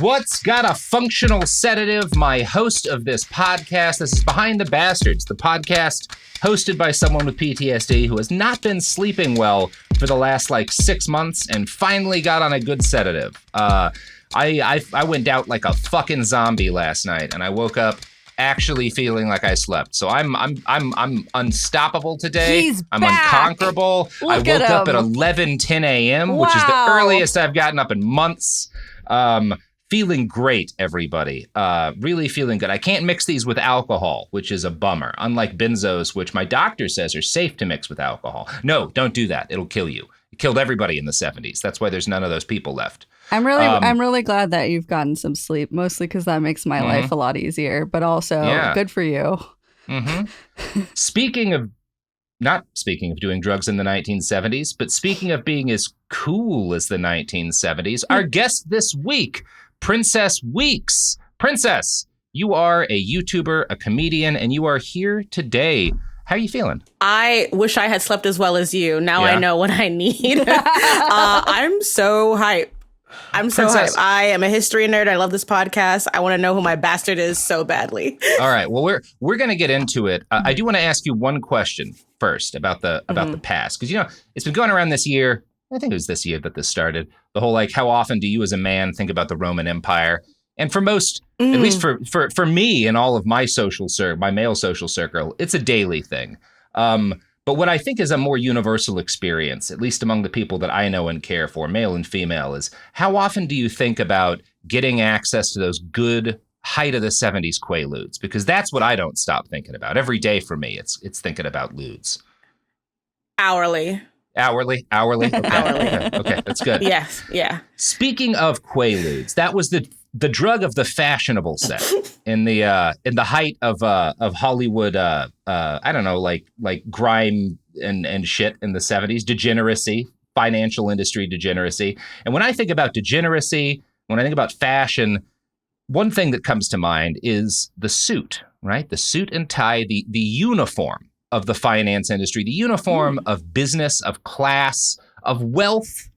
What's got a functional sedative? My host of this podcast. This is Behind the Bastards, the podcast hosted by someone with PTSD who has not been sleeping well for the last 6 months and finally got on a good sedative. I went out like a fucking zombie last night, and I woke up actually feeling like I slept. So I'm unstoppable today. I'm unconquerable. I woke up at 11:10 a.m., which is the earliest I've gotten up in months. Feeling great, everybody. Really feeling good. I can't mix these with alcohol, which is a bummer. Unlike benzos, which my doctor says are safe to mix with alcohol. No, don't do that. It'll kill you. It killed everybody in the 70s. That's why there's none of those people left. I'm really glad that you've gotten some sleep, mostly because that makes my life a lot easier, but also good for you. Not speaking of doing drugs in the 1970s, but speaking of being as cool as the 1970s, our guest this week, Princess Weeks. Princess, you are a YouTuber, a comedian, and you are here today. How are you feeling? I wish I had slept as well as you. Now I know what I need. I'm so hype. Hype. I am a history nerd. I love this podcast. I want to know who my bastard is so badly. All right. Well, we're going to get into it. I do want to ask you one question first about the past, because it's been going around this year. I think it was this year that this started. The whole how often do you as a man think about the Roman Empire? And for most, at least for me and all of my my male social circle, it's a daily thing. But what I think is a more universal experience, at least among the people that I know and care for, male and female, is how often do you think about getting access to those good height of the 70s Quaaludes? Because that's what I don't stop thinking about. Every day for me, it's thinking about ludes. Hourly. Okay. Hourly. Okay, that's good. Yes, yeah. Speaking of Quaaludes, that was the drug of the fashionable set in the height of Hollywood. I don't know, like grime and shit in the 70s, degeneracy, financial industry degeneracy. And when I think about degeneracy, when I think about fashion, one thing that comes to mind is the suit, right? The suit and tie, the uniform of the finance industry, the uniform of business, of class, of wealth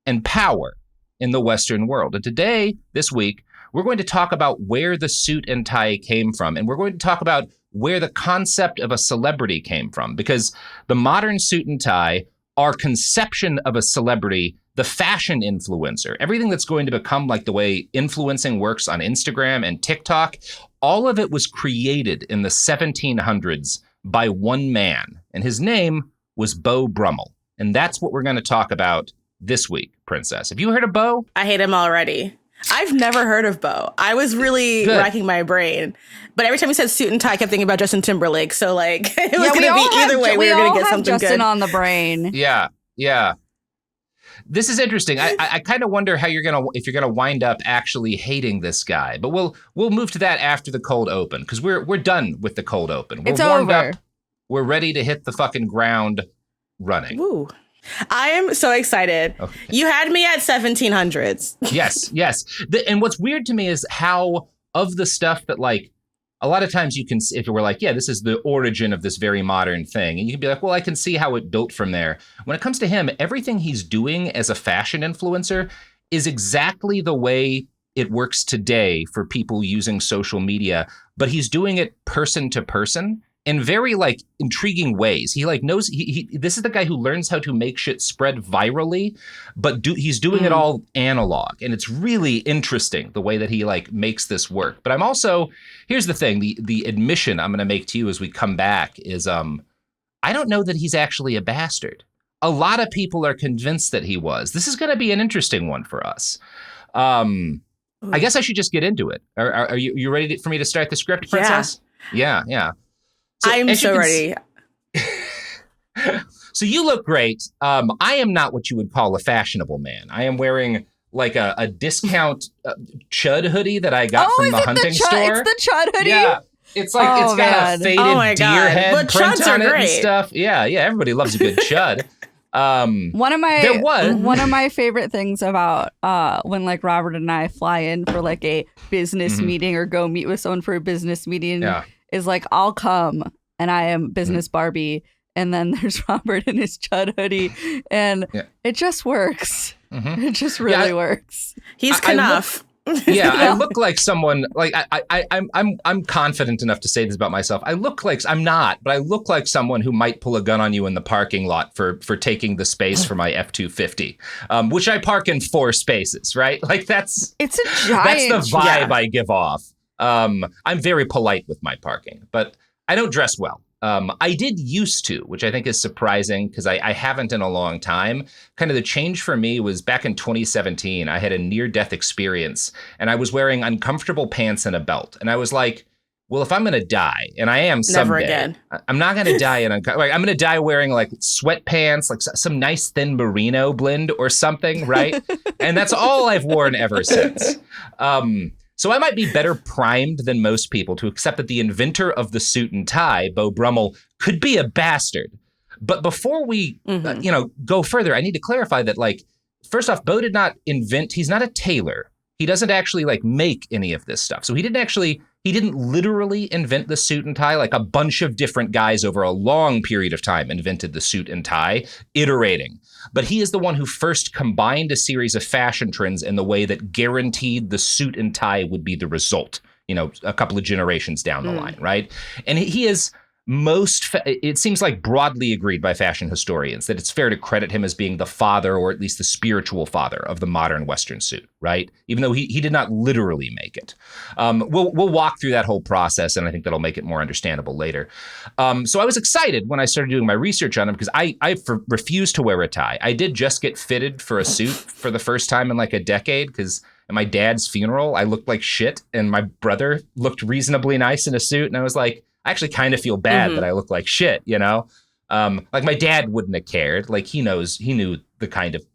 and power in the Western world. And today, this week, we're going to talk about where the suit and tie came from. And we're going to talk about where the concept of a celebrity came from. Because the modern suit and tie, our conception of a celebrity, the fashion influencer, everything that's going to become like the way influencing works on Instagram and TikTok, all of it was created in the 1700s by one man. And his name was Beau Brummell. And that's what we're going to talk about this week, Princess. Have you heard of Beau? I hate him already. I've never heard of Beau. I was really racking my brain. But every time you said suit and tie, I kept thinking about Justin Timberlake. So it was going to be either way. We were going to get something Justin good. on the brain. Yeah. This is interesting. I kind of wonder how if you're gonna wind up actually hating this guy. But we'll move to that after the cold open, because we're done with the cold open. We're warmed up. We're ready to hit the fucking ground running. Woo. I am so excited. Okay. You had me at 1700s. Yes. And what's weird to me is how of the stuff that a lot of times you can, if you were this is the origin of this very modern thing. And you can be like, well, I can see how it built from there. When it comes to him, everything he's doing as a fashion influencer is exactly the way it works today for people using social media. But he's doing it person to person in very intriguing ways. He knows this is the guy who learns how to make shit spread virally, but he's doing it all analog. And it's really interesting the way that he makes this work. But I'm also, here's the thing, the admission I'm going to make to you as we come back is I don't know that he's actually a bastard. A lot of people are convinced that he was. This is going to be an interesting one for us. I guess I should just get into it. Are you ready for me to start the script, Princess? Yeah. So, I'm so ready. So you look great. I am not what you would call a fashionable man. I am wearing a discount chud hoodie that I got from the hunting store. It's the chud hoodie? Yeah. It's it's got a faded deer head print on it and stuff. Yeah. Everybody loves a good chud. One of my favorite things about when Robert and I fly in for a business meeting or go meet with someone for a business meeting is I'll come and I am business Barbie, and then there's Robert in his chud hoodie, and it just works. It just really works. He's Knuff. Yeah, I look like someone like I'm confident enough to say this about myself. I'm not, but I look like someone who might pull a gun on you in the parking lot for taking the space for my F-250, which I park in 4 spaces, right? Like it's a giant. That's the vibe I give off. I'm very polite with my parking, but I don't dress well. I did used to, which I think is surprising because I haven't in a long time. Kind of the change for me was back in 2017. I had a near-death experience and I was wearing uncomfortable pants and a belt. And I was like, well, if I'm going to die, and I am someday, never again. I'm not going to die I'm going to die wearing like sweatpants, like some nice thin merino blend or something, right? And that's all I've worn ever since. So I might be better primed than most people to accept that the inventor of the suit and tie, Beau Brummell, could be a bastard. But before we, go further, I need to clarify that, like, first off, Beau did not invent. He's not a tailor. He doesn't actually like make any of this stuff. So he didn't literally invent the suit and tie. Like a bunch of different guys over a long period of time invented the suit and tie, iterating. But he is the one who first combined a series of fashion trends in the way that guaranteed the suit and tie would be the result, a couple of generations down the line, right? And he is it seems like broadly agreed by fashion historians that it's fair to credit him as being the father, or at least the spiritual father, of the modern Western suit, right? Even though he did not literally make it. We'll walk through that whole process, and I think that'll make it more understandable later. So I was excited when I started doing my research on him because I refused to wear a tie. I did just get fitted for a suit for the first time in like a decade because at my dad's funeral, I looked like shit, and my brother looked reasonably nice in a suit, and I was like, I actually kind of feel bad that I look like shit, like my dad wouldn't have cared. Like he knew the kind of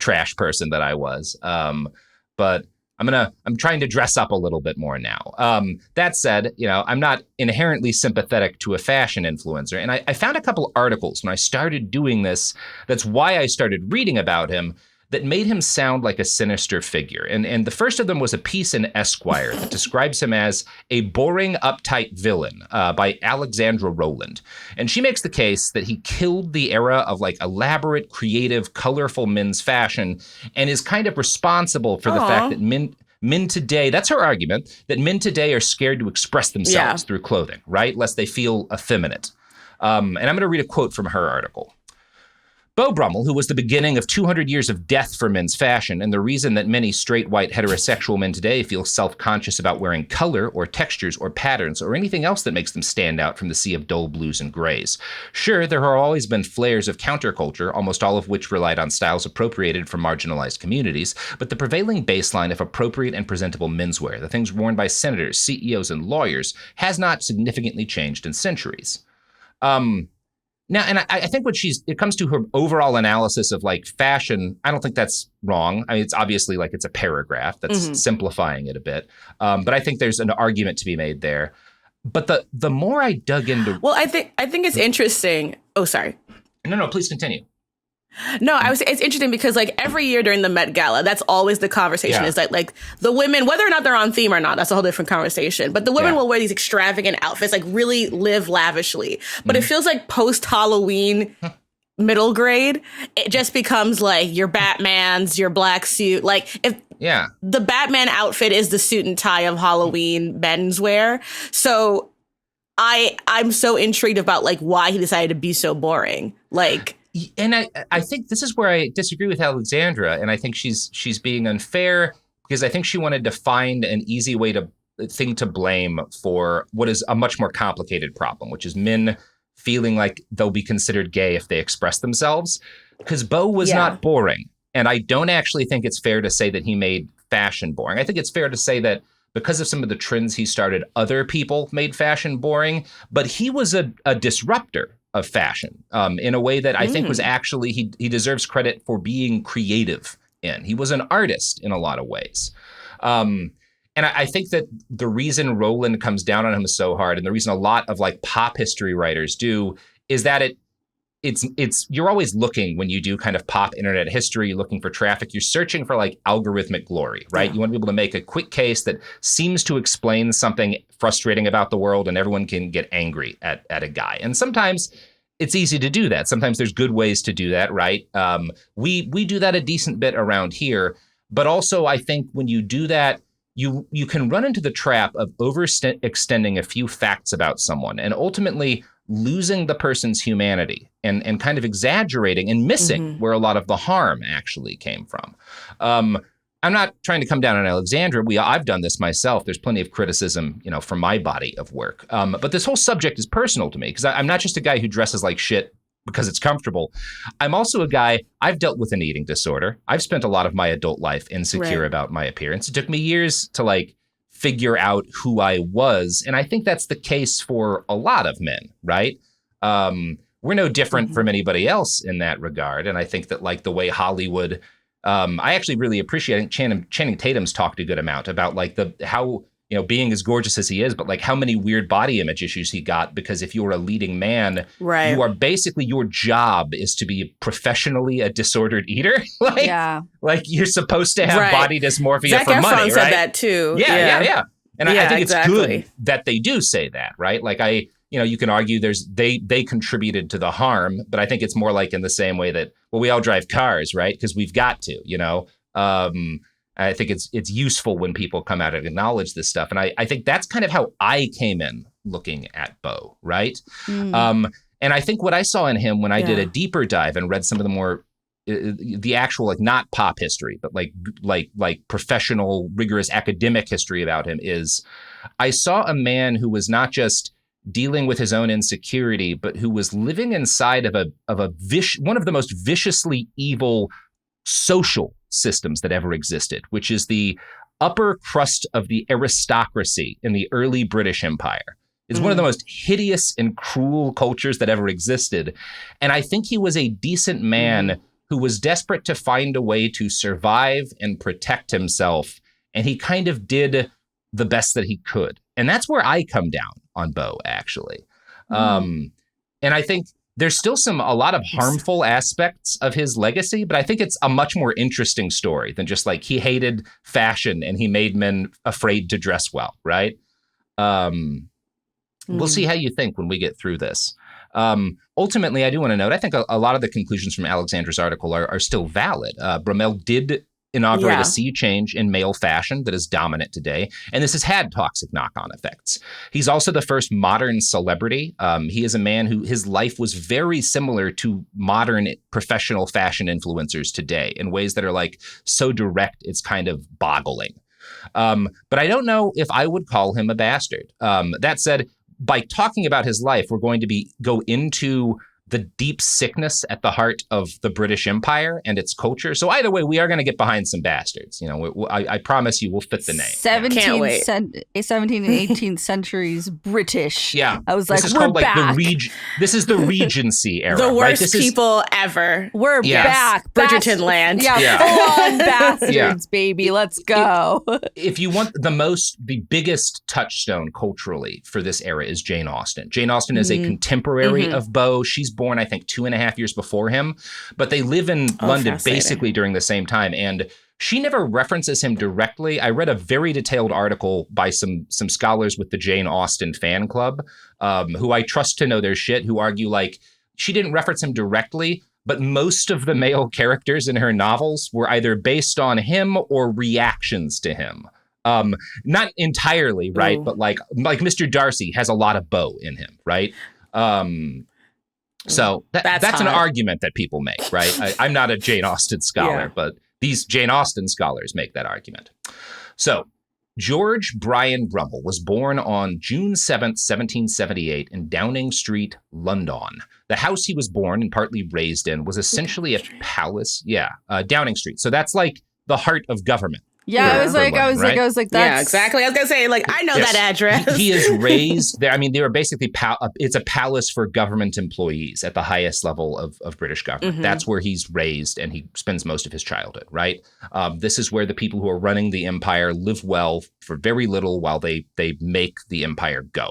trash person that I was. But I'm trying to dress up a little bit more now. That said, I'm not inherently sympathetic to a fashion influencer. And I found a couple articles when I started doing this. That's why I started reading about him, that made him sound like a sinister figure. And the first of them was a piece in Esquire that describes him as a boring, uptight villain by Alexandra Rowland. And she makes the case that he killed the era of like elaborate, creative, colorful men's fashion and is kind of responsible for the fact that men today, that's her argument, that men today are scared to express themselves through clothing, right? Lest they feel effeminate. And I'm going to read a quote from her article. Beau Brummell, who was the beginning of 200 years of death for men's fashion and the reason that many straight, white, heterosexual men today feel self-conscious about wearing color or textures or patterns or anything else that makes them stand out from the sea of dull blues and grays. Sure, there have always been flares of counterculture, almost all of which relied on styles appropriated from marginalized communities, but the prevailing baseline of appropriate and presentable menswear, the things worn by senators, CEOs, and lawyers, has not significantly changed in centuries. Now, and I think it comes to her overall analysis of like fashion, I don't think that's wrong. I mean, it's obviously like it's a paragraph that's simplifying it a bit. But I think there's an argument to be made there. But the more I dug into... Well, I think it's interesting. Oh, sorry. No, please continue. No, it's interesting because like every year during the Met Gala, that's always the conversation is that like the women, whether or not they're on theme or not, that's a whole different conversation. But the women will wear these extravagant outfits, like really live lavishly. But it feels like post-Halloween middle grade, it just becomes like your Batman's, your black suit. Like if the Batman outfit is the suit and tie of Halloween menswear. So I'm so intrigued about like why he decided to be so boring. Like... And I think this is where I disagree with Alexandra, and I think she's being unfair because I think she wanted to find an easy thing to blame for what is a much more complicated problem, which is men feeling like they'll be considered gay if they express themselves. Because Beau was not boring, and I don't actually think it's fair to say that he made fashion boring. I think it's fair to say that because of some of the trends he started, other people made fashion boring, but he was a disruptor of fashion in a way that I think was actually, he deserves credit for being creative in. He was an artist in a lot of ways. And I think that the reason Rowland comes down on him so hard, and the reason a lot of like pop history writers do, is that it's you're always looking when you do kind of pop internet history, you're looking for traffic, you're searching for like algorithmic glory, right? Yeah. You want to be able to make a quick case that seems to explain something frustrating about the world and everyone can get angry at a guy. And sometimes it's easy to do that. Sometimes there's good ways to do that, right? We do that a decent bit around here. But also, I think when you do that, you can run into the trap of overextending a few facts about someone and ultimately losing the person's humanity and kind of exaggerating and missing where a lot of the harm actually came from. I'm not trying to come down on Alexandra. I've done this myself. There's plenty of criticism, from my body of work. But this whole subject is personal to me because I'm not just a guy who dresses like shit because it's comfortable. I'm also a guy, I've dealt with an eating disorder. I've spent a lot of my adult life insecure about my appearance. It took me years to figure out who I was. And I think that's the case for a lot of men, right? We're no different from anybody else in that regard. And I think that the way Hollywood, I actually really appreciate, I think Channing Tatum's talked a good amount about how being as gorgeous as he is, but how many weird body image issues he got because if you're a leading man, you are basically, your job is to be professionally a disordered eater. You're supposed to have body dysmorphia Zac for Efron money, right? said that too. Yeah. And I think it's good that they do say that, right? You can argue they contributed to the harm, but I think it's more in the same way that, we all drive cars, right? Because we've got to, I think it's useful when people come out and acknowledge this stuff. And I think that's kind of how I came in looking at Beau, right? And I think what I saw in him when I did a deeper dive and read some of the more, the actual, not pop history, but like professional, rigorous academic history about him is I saw a man who was not just dealing with his own insecurity, but who was living inside of one of the most viciously evil social systems that ever existed, which is the upper crust of the aristocracy in the early British Empire. It's one of the most hideous and cruel cultures that ever existed. And I think he was a decent man who was desperate to find a way to survive and protect himself. And he kind of did the best that he could. And that's where I come down on Beau, actually. And I think there's still a lot of harmful aspects of his legacy, but I think it's a much more interesting story than just he hated fashion and he made men afraid to dress well, right? We'll see how you think when we get through this. Ultimately, I do want to note, I think a lot of the conclusions from Alexandra's article are still valid. Brummell did inaugurate a sea change in male fashion that is dominant today, and this has had toxic knock-on effects. He's also the first modern celebrity. He is a man who his life was very similar to modern professional fashion influencers today in ways that are so direct, it's kind of boggling. But I don't know if I would call him a bastard. That said, by talking about his life, we're going to go into the deep sickness at the heart of the British Empire and its culture. So either way, we are going to get behind some bastards. I promise you we'll fit the name. 17th and 18th centuries British. Yeah. I was this is we're called, back. This is the Regency era. The worst right? people ever. We're back. Bridgerton land. Yeah. Full on bastards, baby. Let's go. If you want the biggest touchstone culturally for this era is Jane Austen. Jane Austen is a contemporary of Beau. She's born, I think, 2.5 years before him, but they live in London basically during the same time. And she never references him directly. I read a very detailed article by some scholars with the Jane Austen fan club, who I trust to know their shit, who argue she didn't reference him directly, but most of the male characters in her novels were either based on him or reactions to him. Not entirely, right? But like Mr. Darcy has a lot of Beau in him, right? So that's an argument that people make, right? I'm not a Jane Austen scholar, but these Jane Austen scholars make that argument. So George Brian Brummell was born on June 7th, 1778 in Downing Street, London. The house he was born and partly raised in was essentially a palace. Downing Street. So that's the heart of government. Yeah, I was like, that's... Yeah, exactly. I was going to say, I know that address. He is raised there. I mean, they were basically, it's a palace for government employees at the highest level of British government. That's where he's raised and he spends most of his childhood, right? This is where the people who are running the empire live well for very little while they make the empire go.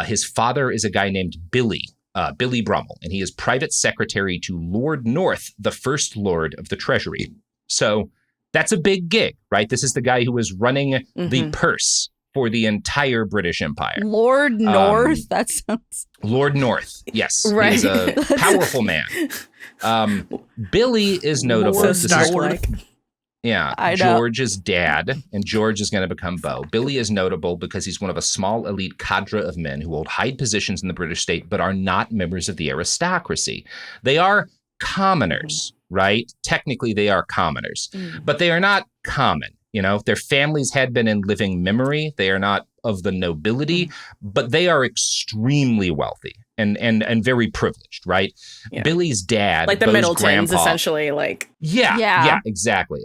His father is a guy named Billy Brummell, and he is private secretary to Lord North, the first Lord of the Treasury. So that's a big gig, right? This is the guy who was running the purse for the entire British Empire. Lord North? That sounds... Lord North, yes. Right. He's a powerful man. Billy is notable. So Star Trek. Yeah, George's dad, and George is going to become Beau. Billy is notable because he's one of a small elite cadre of men who hold high positions in the British state, but are not members of the aristocracy. They are commoners, right? Technically, they are commoners, but they are not common. You know, their families had been in living memory. They are not of the nobility, but they are extremely wealthy and very privileged, right? Yeah. Billy's dad, like the Beau's Middletons, grandpa, essentially, like yeah, exactly.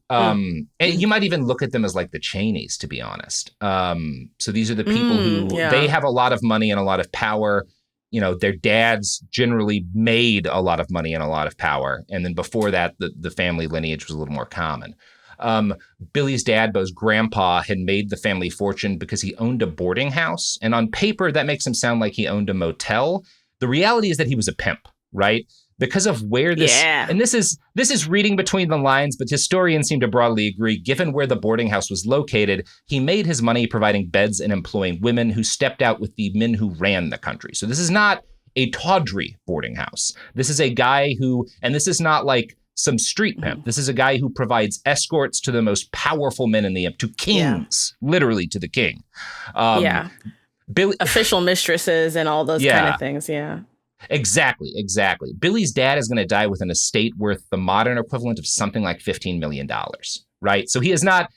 And you might even look at them as like the Cheneys, to be honest. So these are the people who they have a lot of money and a lot of power. You know, their dads generally made a lot of money and a lot of power, and then before that, the family lineage was a little more common. Billy's dad, Beau's grandpa, had made the family fortune because he owned a boarding house. And on paper, that makes him sound like he owned a motel. The reality is that he was a pimp, right? Because of where this, and this is reading between the lines, but historians seem to broadly agree, given where the boarding house was located, he made his money providing beds and employing women who stepped out with the men who ran the country. So this is not a tawdry boarding house. This is a guy who, and this is not like some street pimp. This is a guy who provides escorts to the most powerful men in to kings, literally to the king. Billy, official mistresses and all those kind of things. Yeah, exactly. Billy's dad is going to die with an estate worth the modern equivalent of something like $15 million. Right. So he's not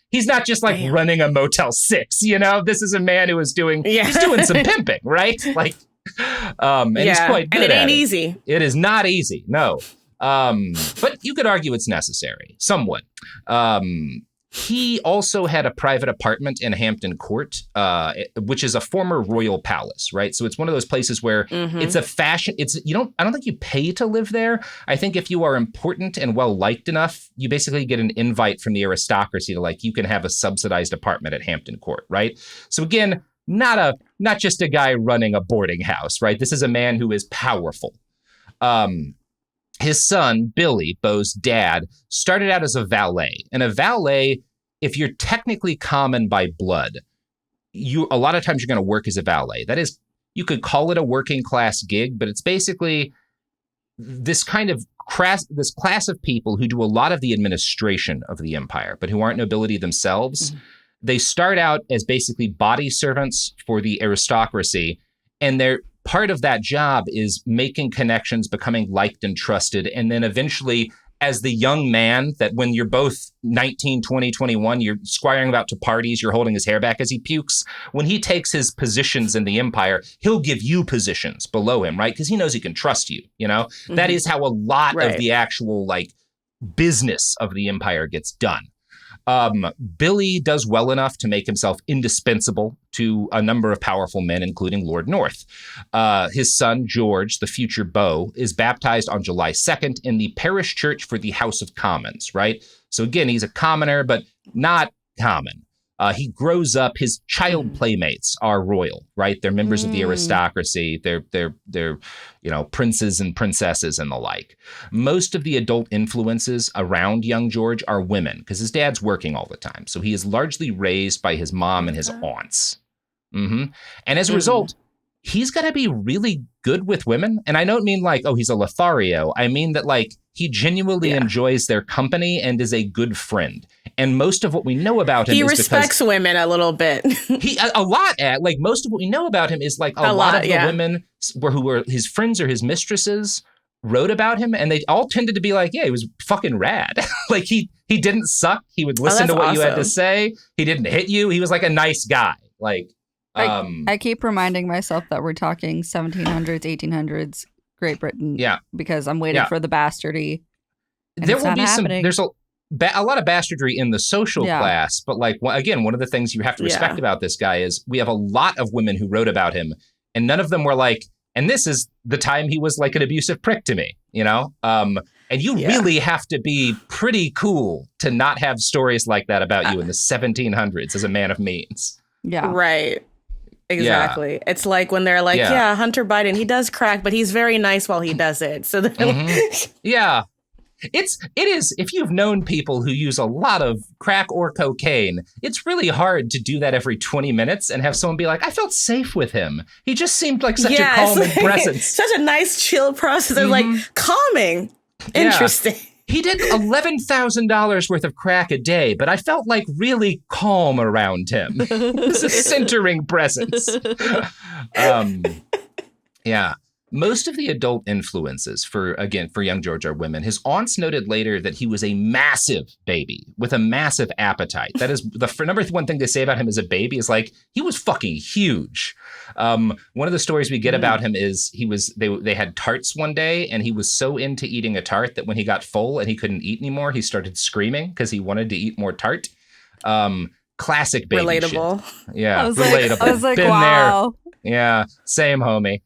just like running a Motel 6. You know, this is a man who is he's doing some pimping. Right. Like, and he's quite good. And it ain't easy. It is not easy. No. But you could argue it's necessary, somewhat. He also had a private apartment in Hampton Court, which is a former royal palace, right? So it's one of those places where it's a fashion. I don't think you pay to live there. I think if you are important and well liked enough, you basically get an invite from the aristocracy to you can have a subsidized apartment at Hampton Court, right? So again, not just a guy running a boarding house, right? This is a man who is powerful. His son, Billy, Beau's dad, started out as a valet. And a valet, if you're technically common by blood, a lot of times you're going to work as a valet. That is, you could call it a working class gig, but it's basically this kind of this class of people who do a lot of the administration of the empire, but who aren't nobility themselves. They start out as basically body servants for the aristocracy, and they're part of that job is making connections, becoming liked and trusted. And then eventually, as the young man that when you're both 19, 20, 21, you're squiring about to parties, you're holding his hair back as he pukes. When he takes his positions in the empire, he'll give you positions below him, right? Because he knows he can trust you, you know? That is how a lot of the actual business of the empire gets done. Billy does well enough to make himself indispensable to a number of powerful men, including Lord North. His son, George, the future Beau, is baptized on July 2nd in the parish church for the House of Commons, right? So again, he's a commoner, but not common. He grows up, his child playmates are royal, right? They're members of the aristocracy. They're princes and princesses and the like. Most of the adult influences around young George are women because his dad's working all the time. So he is largely raised by his mom and his aunts. And as a result, he's going to be really good with women. And I don't mean he's a Lothario. I mean that he genuinely enjoys their company and is a good friend. And most of what we know about him he respects women a little bit. Most of what we know about him is a lot of the women who were his friends or his mistresses wrote about him, and they all tended to be he was fucking rad. He didn't suck. He would listen to what you had to say. He didn't hit you. He was a nice guy. I keep reminding myself that we're talking 1700s, 1800s, Great Britain. Yeah, because I'm waiting for the bastardy. There will be happening. There's a lot of bastardry in the social class, but again, one of the things you have to respect about this guy is we have a lot of women who wrote about him, and none of them were and this is the time he was an abusive prick to me, you know? And you really have to be pretty cool to not have stories like that about you in the 1700s as a man of means. Yeah. Right. Exactly. Yeah. It's when they're Hunter Biden, he does crack, but he's very nice while he does it. So yeah. It is, if you've known people who use a lot of crack or cocaine, it's really hard to do that every 20 minutes and have someone be I felt safe with him. He just seemed like such a calming presence. Such a nice, chill process. It's calming. Interesting. He did $11,000 worth of crack a day, but I felt like really calm around him. It was a centering presence. Yeah. Most of the adult influences for young George are women. His aunts noted later that he was a massive baby with a massive appetite. That is the number one thing they say about him as a baby is like, he was fucking huge. One of the stories we get about him is they had tarts one day and he was so into eating a tart that when he got full and he couldn't eat anymore, he started screaming because he wanted to eat more tart. Classic baby relatable. Shit. Yeah, relatable. I was like, Been wow. There. Yeah, same homie.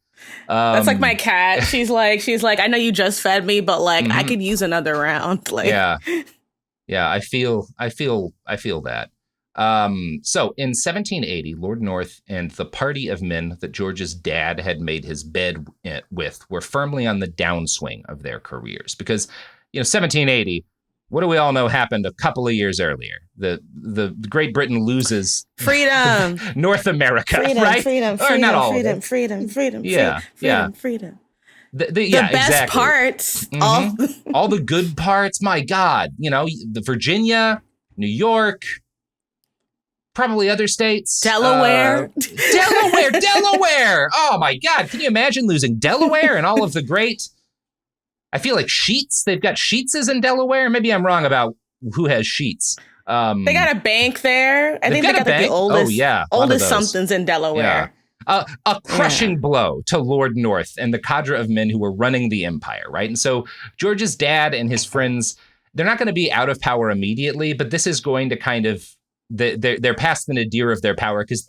That's like my cat. She's like, I know you just fed me, but like I could use another round. Like, yeah. I feel that. So in 1780, Lord North and the party of men that George's dad had made his bed with were firmly on the downswing of their careers because, 1780. What do we all know happened a couple of years earlier? The Great Britain loses freedom, North America, right? Freedom. Yeah. The best exactly. parts, all the good parts. My God, the Virginia, New York, probably other states, Delaware. Oh my God, can you imagine losing Delaware and all of the great? I feel like Sheets. They've got Sheetses in Delaware. Maybe I'm wrong about who has Sheets. They got a bank there. I think they got like the oldest somethings in Delaware. Yeah. A crushing blow to Lord North and the cadre of men who were running the empire, right? And so George's dad and his friends, they're not going to be out of power immediately, but this is going to kind of, they're past the nadir of their power because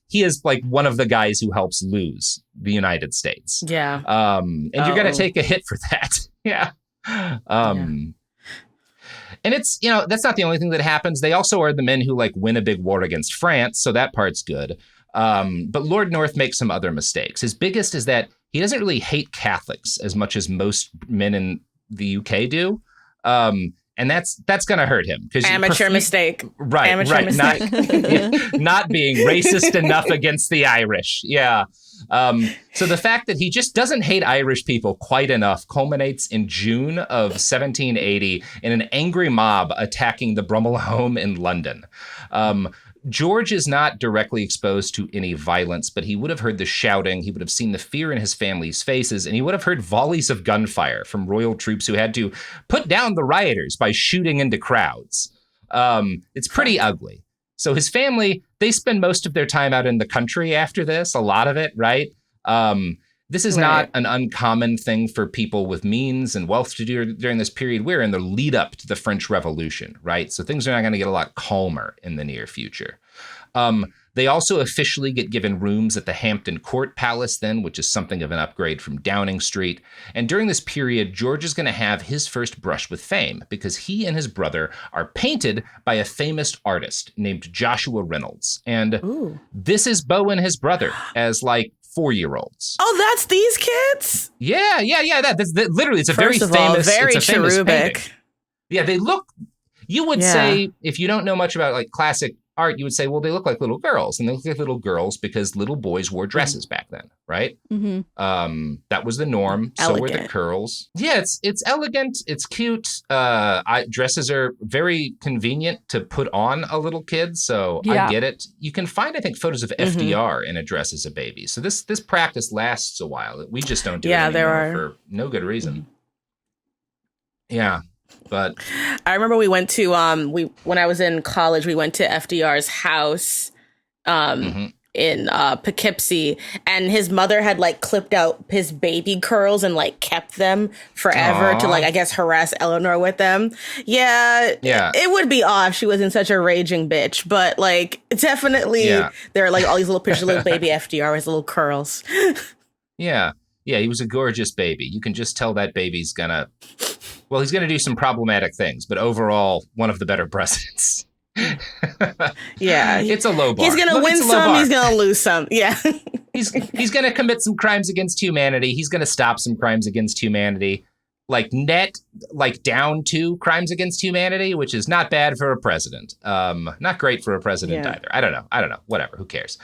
he is like one of the guys who helps lose the United States. Yeah. And you're going to take a hit for that. Yeah. And it's, that's not the only thing that happens. They also are the men who like win a big war against France. So that part's good. But Lord North makes some other mistakes. His biggest is that he doesn't really hate Catholics as much as most men in the UK do. And that's going to hurt him. Amateur mistake. Right. Mistake. Not being racist enough against the Irish. Yeah. So the fact that he just doesn't hate Irish people quite enough culminates in June of 1780 in an angry mob attacking the Brummell home in London. George is not directly exposed to any violence, but he would have heard the shouting, he would have seen the fear in his family's faces, and he would have heard volleys of gunfire from royal troops who had to put down the rioters by shooting into crowds. It's pretty ugly. So his family, they spend most of their time out in the country after this, a lot of it, right? This is not an uncommon thing for people with means and wealth to do during this period. We're in the lead up to the French Revolution, right? So things are not going to get a lot calmer in the near future. They also officially get given rooms at the Hampton Court Palace then, which is something of an upgrade from Downing Street. And during this period, George is going to have his first brush with fame because he and his brother are painted by a famous artist named Joshua Reynolds. And this is Beau and his brother as like 4-year-olds. Oh, that's these kids? Yeah. That's literally, it's a very famous, very it's a famous cherubic. painting. Yeah, they look, you would say, if you don't know much about like classic art, you would say, well, they look like little girls. And they look like little girls because little boys wore dresses back then, right? Mm-hmm. That was the norm. Elegant. So were the curls. Yeah, it's elegant. It's cute. Dresses are very convenient to put on a little kid. So I get it. You can find, I think, photos of FDR in a dress as a baby. So this practice lasts a while. We just don't do it anymore for no good reason. Yeah. But I remember we went to when I was in college, we went to FDR's house in Poughkeepsie, and his mother had like clipped out his baby curls and like kept them forever to like, I guess, harass Eleanor with them. Yeah. It would be off. She was in such a raging bitch, but like definitely there are like all these little pictures of little baby FDR with little curls. Yeah, he was a gorgeous baby. You can just tell that baby's he's going to do some problematic things, but overall, one of the better presidents. Yeah. It's a low bar. He's going to win some, he's going to lose some. Yeah. He's going to commit some crimes against humanity. He's going to stop some crimes against humanity. net, like down to crimes against humanity, which is not bad for a president. Not great for a president either. I don't know. Whatever. Who cares?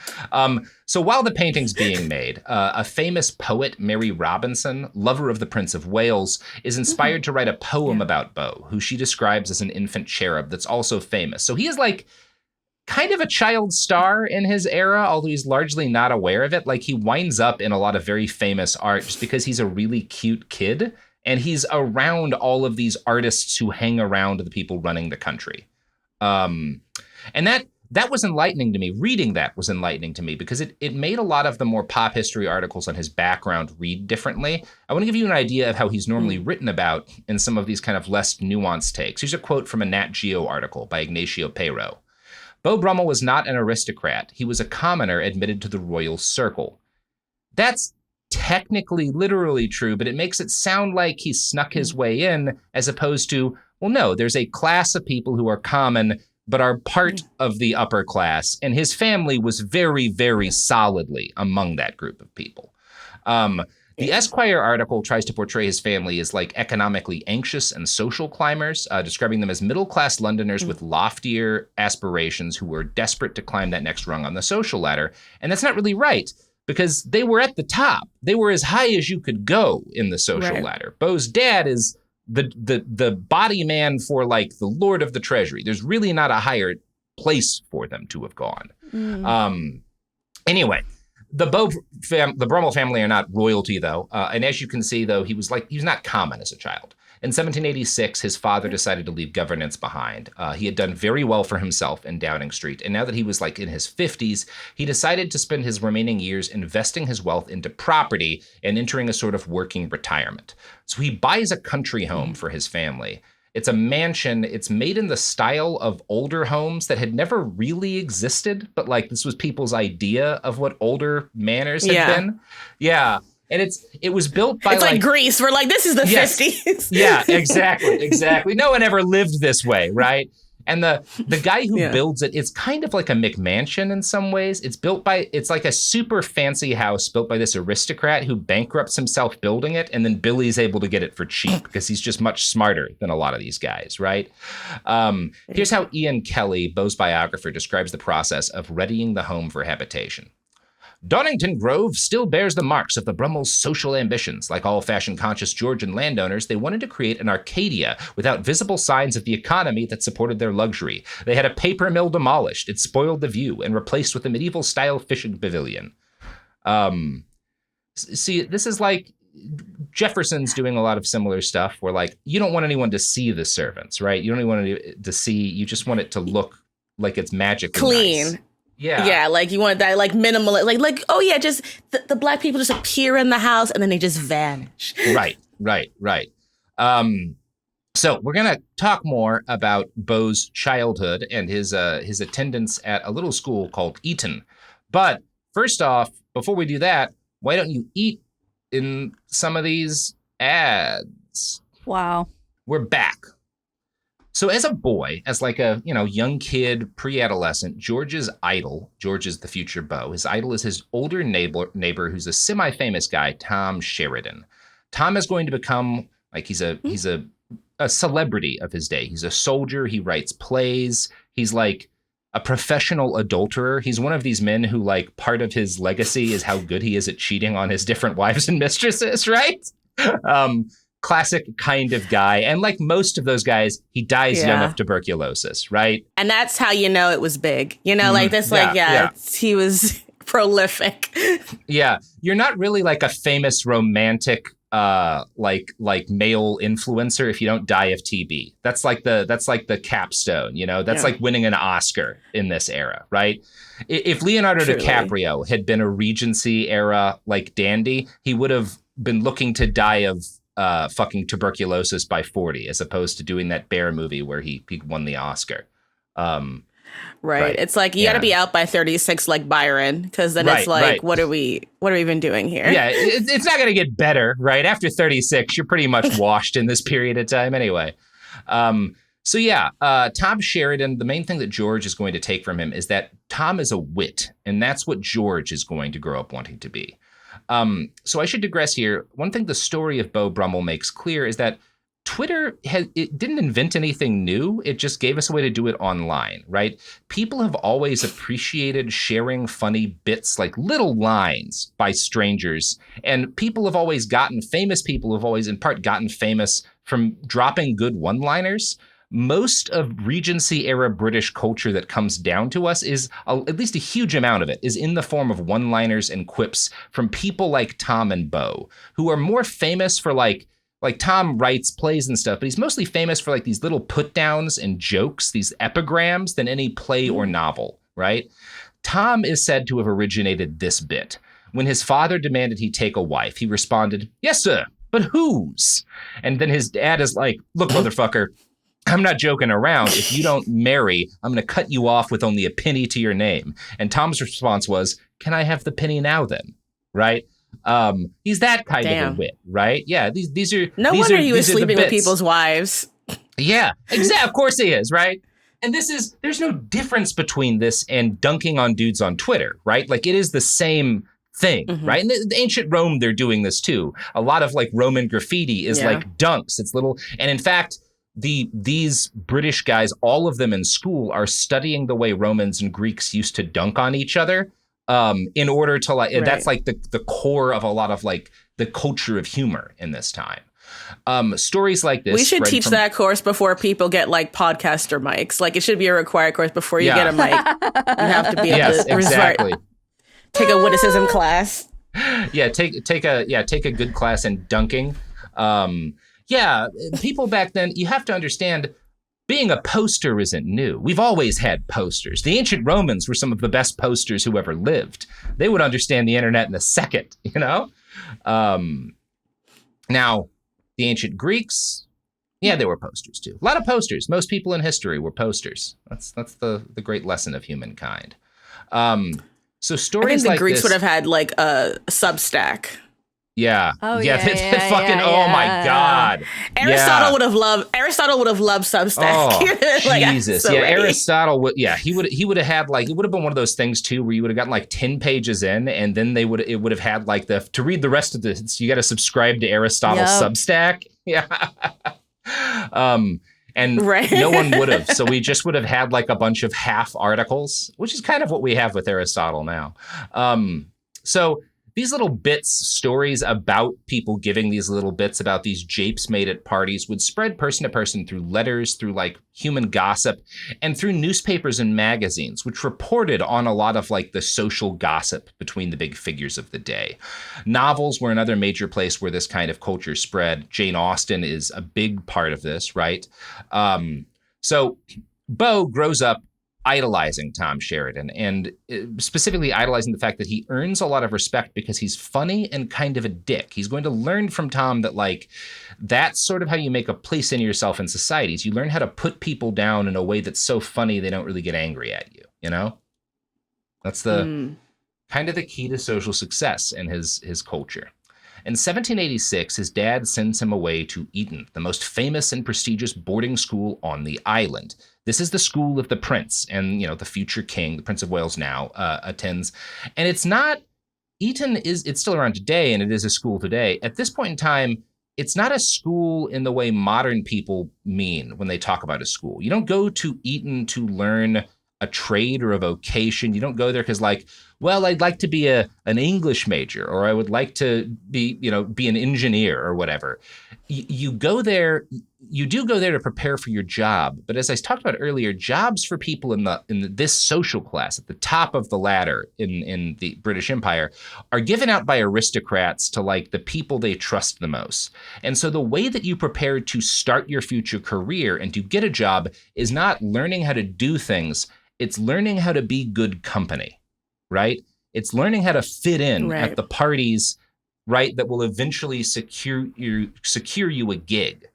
So while the painting's being made, a famous poet, Mary Robinson, lover of the Prince of Wales, is inspired to write a poem about Beau, who she describes as an infant cherub that's also famous. So he is like kind of a child star in his era, although he's largely not aware of it. Like he winds up in a lot of very famous art just because he's a really cute kid. And he's around all of these artists who hang around the people running the country. And that was enlightening to me. Reading that was enlightening to me because it made a lot of the more pop history articles on his background read differently. I want to give you an idea of how he's normally written about in some of these kind of less nuanced takes. Here's a quote from a Nat Geo article by Ignacio Peiro. Beau Brummell was not an aristocrat. He was a commoner admitted to the royal circle. That's technically, literally true, but it makes it sound like he snuck his way in as opposed to, well, no, there's a class of people who are common but are part of the upper class. And his family was very, very solidly among that group of people. The Esquire article tries to portray his family as like economically anxious and social climbers, describing them as middle-class Londoners with loftier aspirations who were desperate to climb that next rung on the social ladder. And that's not really right. Because they were at the top. They were as high as you could go in the social ladder. Beau's dad is the body man for like the Lord of the Treasury. There's really not a higher place for them to have gone. Anyway, the Brummell family are not royalty though. And as you can see though, he was not common as a child. In 1786, his father decided to leave governance behind. He had done very well for himself in Downing Street, and now that he was like in his 50s, he decided to spend his remaining years investing his wealth into property and entering a sort of working retirement. So he buys a country home for his family. It's a mansion. It's made in the style of older homes that had never really existed, but like this was people's idea of what older manors had been. Yeah. And it was built by it's like Greece. We're like, this is the 50s. Yeah, exactly. No one ever lived this way, right? And the guy who builds it, it's kind of like a McMansion in some ways. It's like a super fancy house built by this aristocrat who bankrupts himself building it, and then Billy's able to get it for cheap because he's just much smarter than a lot of these guys, right? Here's how Ian Kelly, Beau's biographer, describes the process of readying the home for habitation. Donnington Grove still bears the marks of the Brummells' social ambitions. Like all fashion-conscious Georgian landowners, they wanted to create an Arcadia without visible signs of the economy that supported their luxury. They had a paper mill demolished. It spoiled the view and replaced with a medieval-style fishing pavilion. See, this is like Jefferson's doing a lot of similar stuff where, like, you don't want anyone to see the servants, right? You don't even want anyone to see. You just want it to look like it's magically clean. Nice. Yeah, like you want that, like minimal, like oh yeah, just the black people just appear in the house and then they just vanish. Right. So we're gonna talk more about Beau's childhood and his attendance at a little school called Eton. But first off, before we do that, why don't you eat in some of these ads? Wow. We're back. So as a boy, as like a, young kid, pre-adolescent, George is the future Beau. His idol is his older neighbor who's a semi-famous guy, Tom Sheridan. Tom is going to become, like, he's a celebrity of his day. He's a soldier. He writes plays. He's like a professional adulterer. He's one of these men who, like, part of his legacy is how good he is at cheating on his different wives and mistresses, right? Classic kind of guy. And like most of those guys, he dies young of tuberculosis, right? And that's how you know it was big. Like this, he was prolific. Yeah. You're not really like a famous romantic like male influencer if you don't die of TB. That's like the capstone, That's like winning an Oscar in this era, right? If Leonardo DiCaprio had been a Regency era like dandy, he would have been looking to die of fucking tuberculosis by 40, as opposed to doing that Bear movie where he won the Oscar. Right. It's like you got to be out by 36 like Byron, because then it's like, what are we even doing here? Yeah, it's not going to get better, right? After 36, you're pretty much washed in this period of time anyway. Tom Sheridan, the main thing that George is going to take from him is that Tom is a wit, and that's what George is going to grow up wanting to be. So I should digress here. One thing the story of Beau Brummell makes clear is that Twitter it didn't invent anything new. It just gave us a way to do it online, right? People have always appreciated sharing funny bits, like little lines by strangers. And people have always gotten famous. People have always, in part, gotten famous from dropping good one-liners. Most of Regency-era British culture that comes down to us is, at least a huge amount of it, is in the form of one-liners and quips from people like Tom and Beau, who are more famous for like Tom writes plays and stuff, but he's mostly famous for like these little put-downs and jokes, these epigrams, than any play or novel, right? Tom is said to have originated this bit. When his father demanded he take a wife, he responded, "Yes, sir, but whose?" And then his dad is like, "Look, motherfucker, I'm not joking around. If you don't marry, I'm going to cut you off with only a penny to your name." And Tom's response was, "Can I have the penny now then?" Right? He's that kind of a wit, right? Yeah, these are no these wonder are, he was sleeping with people's wives. Yeah, exactly. Of course he is, right? And there's no difference between this and dunking on dudes on Twitter, right? Like it is the same thing, right? And the ancient Rome, they're doing this too. A lot of like Roman graffiti is like dunks. It's little, and in fact, these British guys, all of them in school, are studying the way Romans and Greeks used to dunk on each other. In order to like, that's like the core of a lot of like the culture of humor in this time. Stories like this. We should teach that course before people get like podcaster mics. Like it should be a required course before you get a mic. You have to be able to exactly. Take a witticism class. Yeah, take a good class in dunking. People back then, you have to understand, being a poster isn't new. We've always had posters. The ancient Romans were some of the best posters who ever lived. They would understand the internet in a second, you know? Now, the ancient Greeks, they were posters too. A lot of posters. Most people in history were posters. That's the great lesson of humankind. So stories like the Greeks this, would have had like a Substack. Yeah. Oh, Oh my God. Aristotle would have loved Substack. Oh, like, Jesus. So Aristotle would, he would have had like, it would have been one of those things too, where you would have gotten like 10 pages in, and then it would have had like to read the rest of this, you got to subscribe to Aristotle's Substack. Yeah. And no one would have. So we just would have had like a bunch of half articles, which is kind of what we have with Aristotle now. So these little bits, stories about people giving these little bits about these japes made at parties would spread person to person through letters, through like human gossip, and through newspapers and magazines, which reported on a lot of like the social gossip between the big figures of the day. Novels were another major place where this kind of culture spread. Jane Austen is a big part of this, right? So Beau grows up idolizing Tom Sheridan, and specifically idolizing the fact that he earns a lot of respect because he's funny and kind of a dick. He's going to learn from Tom that like that's sort of how you make a place in yourself in societies. You learn how to put people down in a way that's so funny they don't really get angry at you, you know? That's the kind of the key to social success in his culture. In 1786, his dad sends him away to Eton, the most famous and prestigious boarding school on the island. This is the school of the prince, and the future king, the Prince of Wales now, attends. And it's still around today, and it is a school today. At this point in time, it's not a school in the way modern people mean when they talk about a school. You don't go to Eton to learn a trade or a vocation. You don't go there because like, well, I'd like to be an English major, or I would like to be an engineer or whatever. You go there. You do go there to prepare for your job. But as I talked about earlier, jobs for people in this social class at the top of the ladder in the British Empire are given out by aristocrats to like the people they trust the most. And so the way that you prepare to start your future career and to get a job is not learning how to do things. It's learning how to be good company, right? It's learning how to fit in at the parties, right, that will eventually secure you a gig.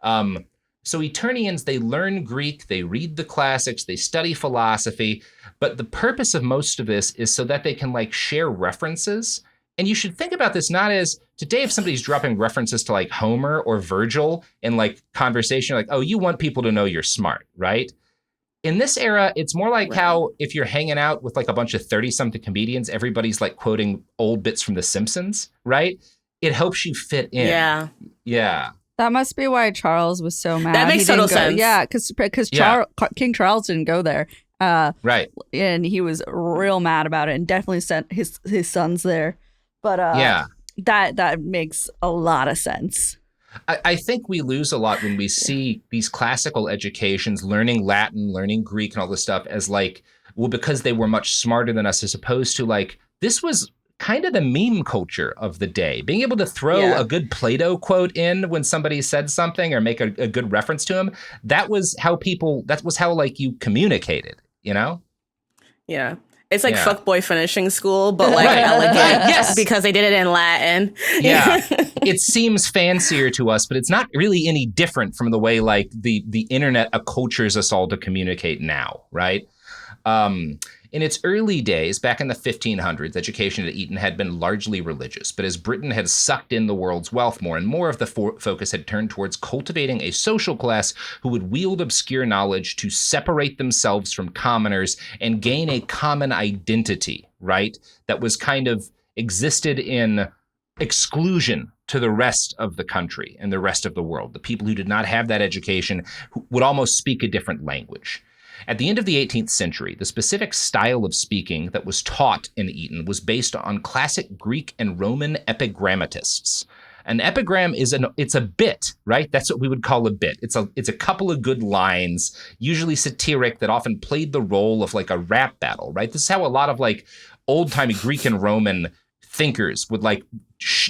So Eternians, they learn Greek, they read the classics, they study philosophy, but the purpose of most of this is so that they can like share references. And you should think about this not as today, if somebody's dropping references to like Homer or Virgil in like conversation, like, oh, you want people to know you're smart, right? In this era, it's more like how if you're hanging out with like a bunch of 30-something comedians, everybody's like quoting old bits from The Simpsons, right? It helps you fit in. Yeah. Yeah. That must be why Charles was so mad. That makes total sense. Yeah, because King Charles didn't go there. Right. And he was real mad about it and definitely sent his sons there. But that makes a lot of sense. I think we lose a lot when we see these classical educations, learning Latin, learning Greek and all this stuff as like, well, because they were much smarter than us, as opposed to like, this was kind of the meme culture of the day. Being able to throw a good Plato quote in when somebody said something or make a good reference to him, that was how like you communicated, you know? Yeah. It's like fuckboy finishing school, but like elegant because they did it in Latin. Yeah. It seems fancier to us, but it's not really any different from the way like the internet accultures us all to communicate now, right? In its early days, back in the 1500s, education at Eton had been largely religious, but as Britain had sucked in the world's wealth more and more of the focus had turned towards cultivating a social class who would wield obscure knowledge to separate themselves from commoners and gain a common identity, right? That was kind of existed in exclusion to the rest of the country and the rest of the world. The people who did not have that education would almost speak a different language. At the end of the 18th century, the specific style of speaking that was taught in Eton was based on classic Greek and Roman epigrammatists. An epigram it's a bit, right? That's what we would call a bit. It's a couple of good lines, usually satiric, that often played the role of like a rap battle, right? This is how a lot of like old-timey Greek and Roman thinkers would like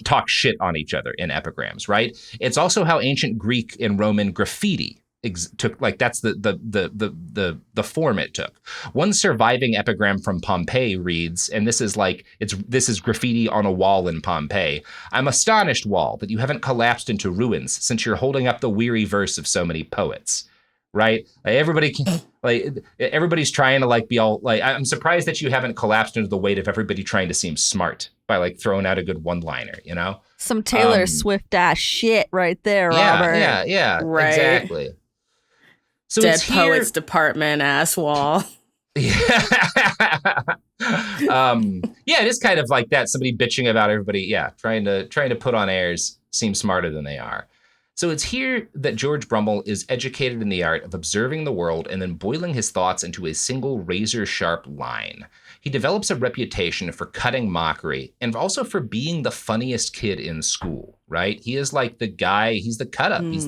talk shit on each other in epigrams, right? It's also how ancient Greek and Roman graffiti took, like that's the form it took. One surviving epigram from Pompeii reads, and this is graffiti on a wall in Pompeii. I'm astonished, wall, that you haven't collapsed into ruins since you're holding up the weary verse of so many poets. Right? Like everybody's trying to like be all like, I'm surprised that you haven't collapsed under the weight of everybody trying to seem smart by like throwing out a good one-liner, you know? Some Taylor Swift ass shit right there, Robert. Yeah, right. Exactly. So Dead Poets Department ass wall. Yeah. It is kind of like that. Somebody bitching about everybody, trying to put on airs, seem smarter than they are. So it's here that George Brummell is educated in the art of observing the world and then boiling his thoughts into a single razor-sharp line. He develops a reputation for cutting mockery and also for being the funniest kid in school, right? He is like the guy, he's the cut-up. He's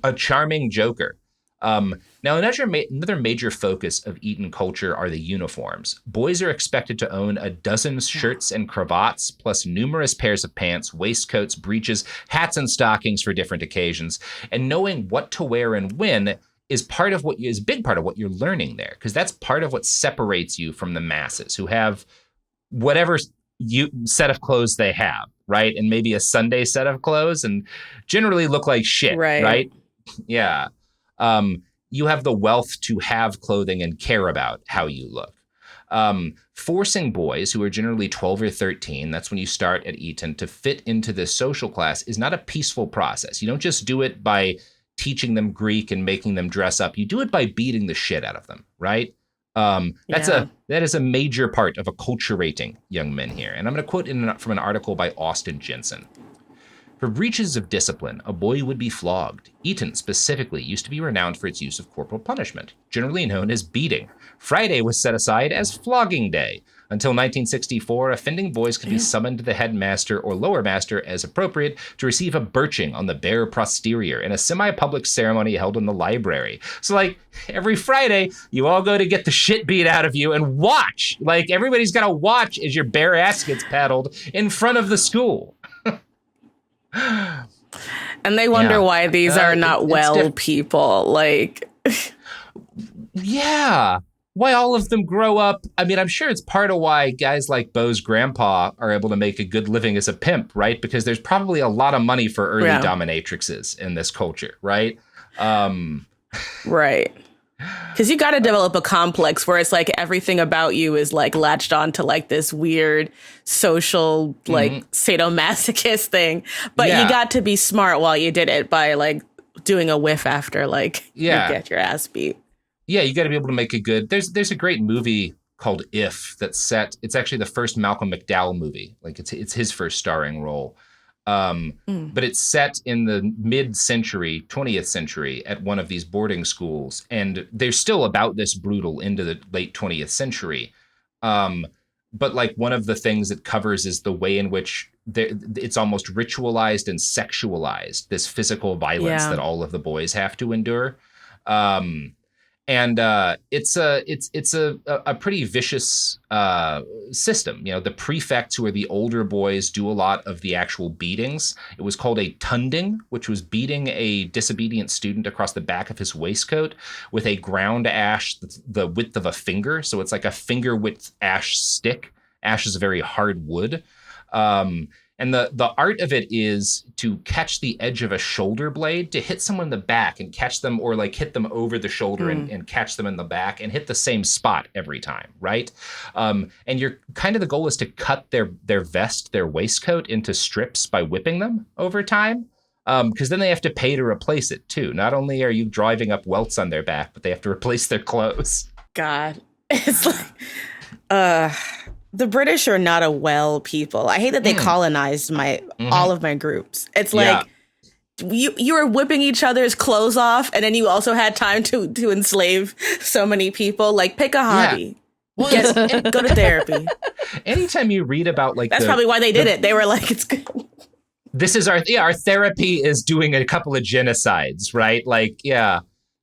a charming joker. Now, another major focus of Eton culture are the uniforms. Boys are expected to own a dozen shirts and cravats, plus numerous pairs of pants, waistcoats, breeches, hats, and stockings for different occasions. And knowing what to wear and when is a big part of what you're learning there, because that's part of what separates you from the masses who have whatever set of clothes they have, right? And maybe a Sunday set of clothes and generally look like shit, right? Yeah. You have the wealth to have clothing and care about how you look. Forcing boys who are generally 12 or 13, that's when you start at Eton, to fit into this social class is not a peaceful process. You don't just do it by teaching them Greek and making them dress up. You do it by beating the shit out of them, right? That is a major part of acculturating young men here. And I'm going to quote from an article by Austin Jensen. For breaches of discipline, a boy would be flogged. Eton, specifically, used to be renowned for its use of corporal punishment, generally known as beating. Friday was set aside as flogging day. Until 1964, offending boys could be summoned to the headmaster or lower master as appropriate to receive a birching on the bare posterior in a semi-public ceremony held in the library. So, like, every Friday, you all go to get the shit beat out of you and watch. Like, everybody's got to watch as your bare ass gets paddled in front of the school. And they wonder why these are not people. Like, why all of them grow up. I mean, I'm sure it's part of why guys like Beau's grandpa are able to make a good living as a pimp, right? Because there's probably a lot of money for early dominatrixes in this culture, right? Right. Because you got to develop a complex where it's like everything about you is like latched on to like this weird social like sadomasochist thing. But you got to be smart while you did it by like doing a whiff after like you get your ass beat. Yeah, you got to be able to make a good. There's a great movie called If that's set. It's actually the first Malcolm McDowell movie. Like it's his first starring role. But it's set in the mid-century, 20th century at one of these boarding schools. And they're still about this brutal into the late 20th century. But like one of the things it covers is the way in which it's almost ritualized and sexualized, this physical violence that all of the boys have to endure. And it's a pretty vicious system. You know, the prefects, who are the older boys, do a lot of the actual beatings. It was called a tunding, which was beating a disobedient student across the back of his waistcoat with a ground ash the width of a finger. So it's like a finger width ash stick. Ash is a very hard wood. And the art of it is to catch the edge of a shoulder blade, to hit someone in the back and catch them, or like hit them over the shoulder and catch them in the back and hit the same spot every time, right? And you're kind of, the goal is to cut their vest, their waistcoat into strips by whipping them over time. Because then they have to pay to replace it too. Not only are you driving up welts on their back, but they have to replace their clothes. God, it's like, the British are not a well people. I hate that they colonized all of my groups. It's like you were whipping each other's clothes off, and then you also had time to enslave so many people. Like, pick a hobby. Yeah. Well, go to therapy. Anytime you read about like that's probably why they did it. They were like, it's good. This is our therapy is doing a couple of genocides, right? Like,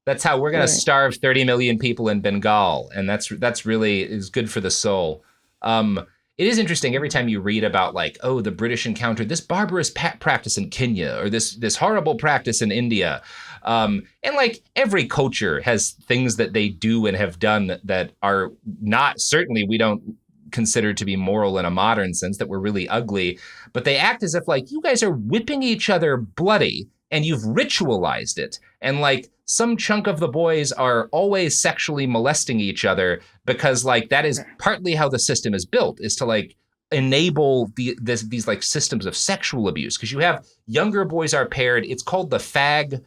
that's how we're going to starve 30 million people in Bengal, and that's really is good for the soul. It is interesting every time you read about like, oh, the British encountered this barbarous practice in Kenya, or this horrible practice in India. And like every culture has things that they do and have done that are not, certainly we don't consider to be moral in a modern sense, that were really ugly, but they act as if like, you guys are whipping each other bloody and you've ritualized it. And like some chunk of the boys are always sexually molesting each other because like that is partly how the system is built, is to like enable these like systems of sexual abuse. Because you have younger boys are paired. It's called the fag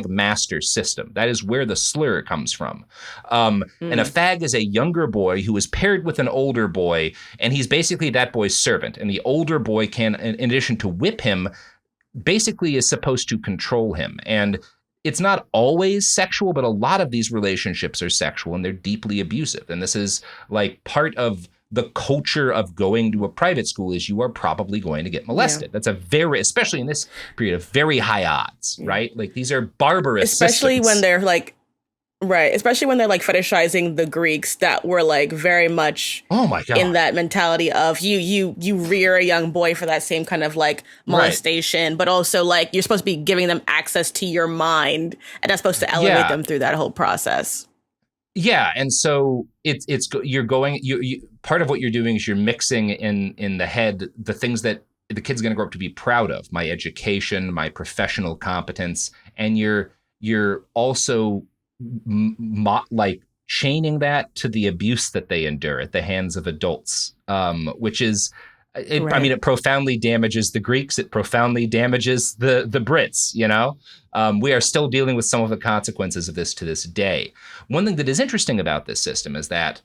master system. That is where the slur comes from. And a fag is a younger boy who is paired with an older boy, and he's basically that boy's servant. And the older boy can, in addition to whip him, basically is supposed to control him. And it's not always sexual, but a lot of these relationships are sexual and they're deeply abusive. And this is like part of the culture of going to a private school, is you are probably going to get molested. That's a very, especially in this period, of very high odds, right? Like these are barbarous especially systems. When they're like, right. Especially when they're like fetishizing the Greeks that were like very much in that mentality of you rear a young boy for that same kind of like molestation, but also like you're supposed to be giving them access to your mind, and that's supposed to elevate them through that whole process. Yeah, and so you're going part of what you're doing is you're mixing in the head the things that the kid's going to grow up to be proud of, my education, my professional competence, and you're also like chaining that to the abuse that they endure at the hands of adults, which is, I mean, it profoundly damages the Greeks. It profoundly damages the Brits, you know? We are still dealing with some of the consequences of this to this day. One thing that is interesting about this system is that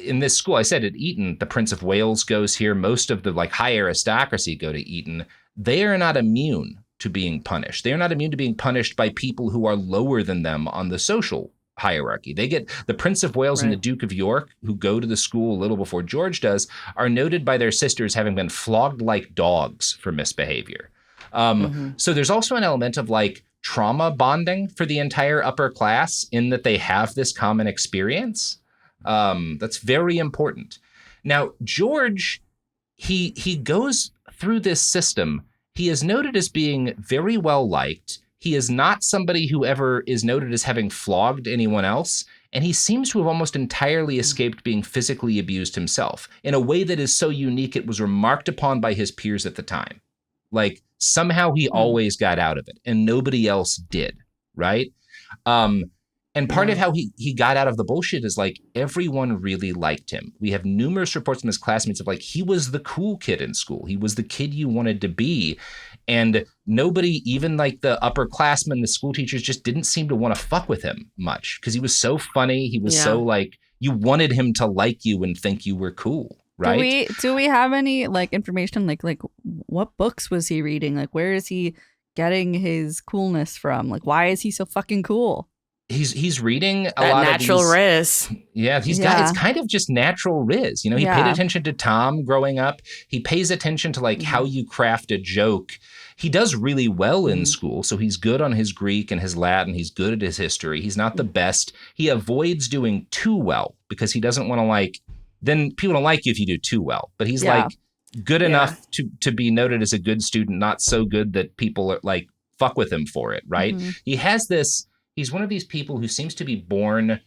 in this school, I said at Eton, the Prince of Wales goes here. Most of the like high aristocracy go to Eton. They are not immune to being punished. They are not immune to being punished by people who are lower than them on the social hierarchy. They get the Prince of Wales and the Duke of York, who go to the school a little before George does, are noted by their sisters having been flogged like dogs for misbehavior. So there's also an element of like trauma bonding for the entire upper class in that they have this common experience. That's very important. Now, George, he goes through this system. He is noted as being very well liked. He is not somebody who ever is noted as having flogged anyone else. And he seems to have almost entirely escaped being physically abused himself in a way that is so unique it was remarked upon by his peers at the time. Like somehow he always got out of it and nobody else did, right? And part of how he got out of the bullshit is like everyone really liked him. We have numerous reports from his classmates of like he was the cool kid in school. He was the kid you wanted to be. And nobody, even like the upperclassmen, the school teachers, just didn't seem to want to fuck with him much because he was so funny. He was so like you wanted him to like you and think you were cool. Right. Do we have any like information like what books was he reading? Like where is he getting his coolness from? Like why is he so fucking cool? He's reading a that lot natural of riz. Yeah, he's got it's kind of just natural riz. You know, he paid attention to Tom growing up. He pays attention to like how you craft a joke. He does really well in school, so he's good on his Greek and his Latin. He's good at his history. He's not the best. He avoids doing too well because he doesn't want to like then people don't like you if you do too well. But he's like good enough to be noted as a good student, not so good that people are like fuck with him for it, right? He has this he's one of these people who seems to be born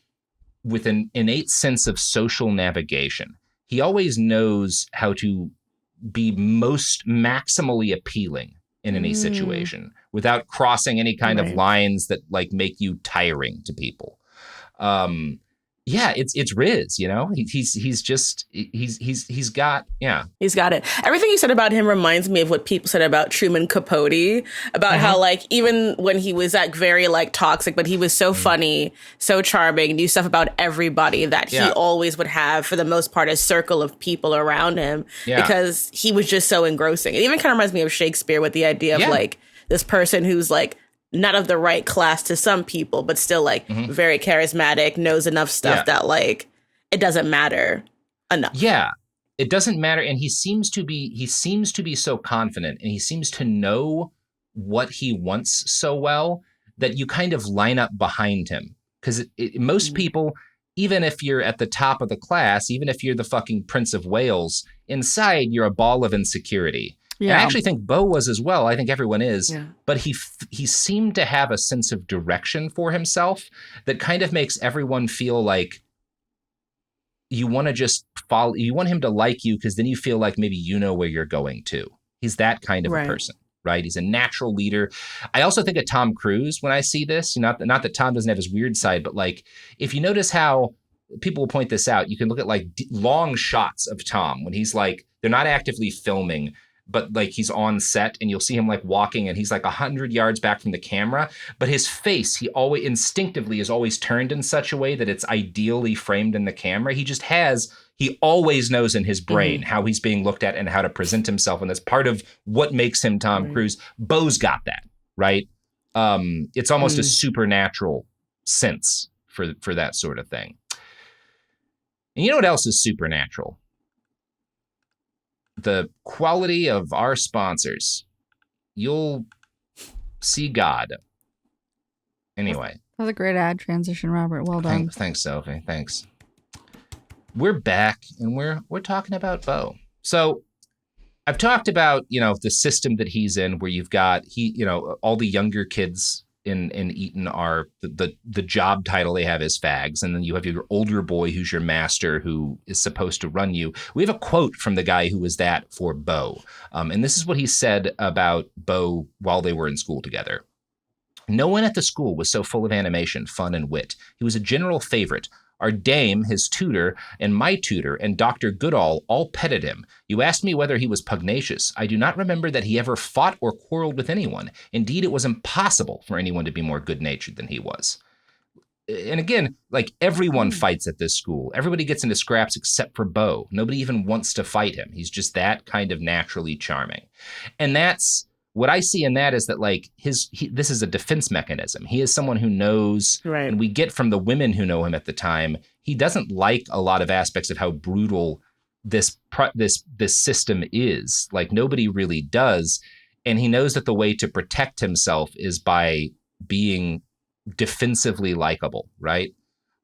with an innate sense of social navigation. He always knows how to be most maximally appealing in any situation without crossing any kind of lines that like make you tiring to people. It's Riz, you know. He's got it. Everything you said about him reminds me of what people said about Truman Capote, about how like even when he was like very like toxic, but he was so funny, so charming, knew stuff about everybody that he always would have for the most part a circle of people around him because he was just so engrossing. It even kind of reminds me of Shakespeare with the idea of like this person who's like not of the right class to some people, but still like very charismatic, knows enough stuff that like it doesn't matter enough. Yeah, it doesn't matter. And he seems to be so confident and he seems to know what he wants so well that you kind of line up behind him. Because most people, even if you're at the top of the class, even if you're the fucking Prince of Wales, inside you're a ball of insecurity. Yeah. And I actually think Beau was as well. I think everyone is. Yeah. But he seemed to have a sense of direction for himself that kind of makes everyone feel like you want to just follow. You want him to like you because then you feel like maybe you know where you're going to. He's that kind of a person, right? He's a natural leader. I also think of Tom Cruise when I see this. Not that Tom doesn't have his weird side, but like if you notice how people will point this out, you can look at like long shots of Tom when he's like, they're not actively filming, but like he's on set and you'll see him like walking and he's like 100 yards back from the camera, but his face, he always instinctively is always turned in such a way that it's ideally framed in the camera. He always knows in his brain how he's being looked at and how to present himself. And that's part of what makes him Tom Cruise. Beau's got that, right? It's almost a supernatural sense for that sort of thing. And you know what else is supernatural? The quality of our sponsors. You'll see God. Anyway. That was a great ad transition, Robert. Well done. Thanks, Sophie. Thanks. We're back and we're talking about Beau. So I've talked about, the system that he's in where you've got all the younger kids in Eton are the job title they have is fags. And then you have your older boy who's your master who is supposed to run you. We have a quote from the guy who was that for Beau. And this is what he said about Beau while they were in school together. No one at the school was so full of animation, fun, and wit. He was a general favorite. Our dame, his tutor, and my tutor, and Dr. Goodall all petted him. You asked me whether he was pugnacious. I do not remember that he ever fought or quarreled with anyone. Indeed, it was impossible for anyone to be more good-natured than he was. And again, like everyone fights at this school. Everybody gets into scraps except for Beau. Nobody even wants to fight him. He's just that kind of naturally charming. And that's what I see in that is that like this is a defense mechanism. He is someone who knows, and we get from the women who know him at the time, he doesn't like a lot of aspects of how brutal this system is. Like nobody really does. And he knows that the way to protect himself is by being defensively likable, right?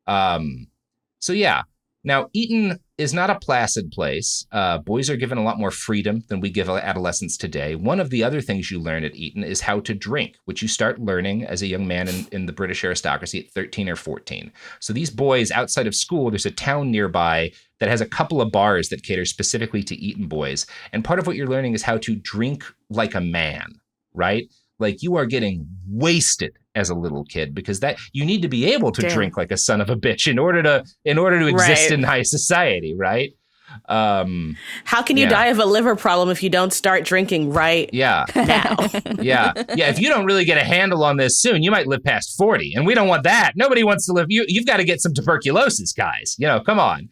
So yeah. Now, Eton is not a placid place. Boys are given a lot more freedom than we give adolescents today. One of the other things you learn at Eton is how to drink, which you start learning as a young man in the British aristocracy at 13 or 14. So these boys outside of school, there's a town nearby that has a couple of bars that cater specifically to Eton boys. And part of what you're learning is how to drink like a man, right? like you are getting wasted as a little kid, because that you need to be able to drink like a son of a bitch in order to exist in high society, right? How can you die of a liver problem if you don't start drinking right now? Yeah. If you don't really get a handle on this soon, you might live past 40, and we don't want that. Nobody wants to live. You've got to get some tuberculosis, guys. Come on.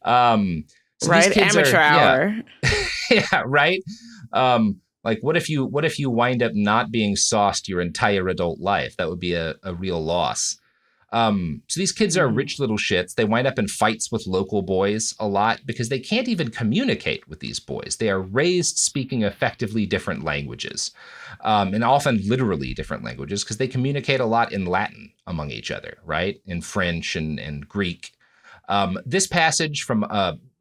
So right, amateur hour. Yeah, right. Like, what if you wind up not being sauced your entire adult life? That would be a real loss. So these kids are rich little shits. They wind up in fights with local boys a lot because they can't even communicate with these boys. They are raised speaking effectively different languages, and often literally different languages, because they communicate a lot in Latin among each other, right? In French and Greek. This passage from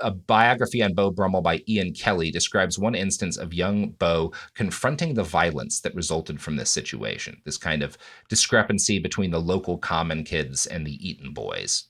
a biography on Beau Brummell by Ian Kelly describes one instance of young Beau confronting the violence that resulted from this situation, this kind of discrepancy between the local common kids and the Eton boys.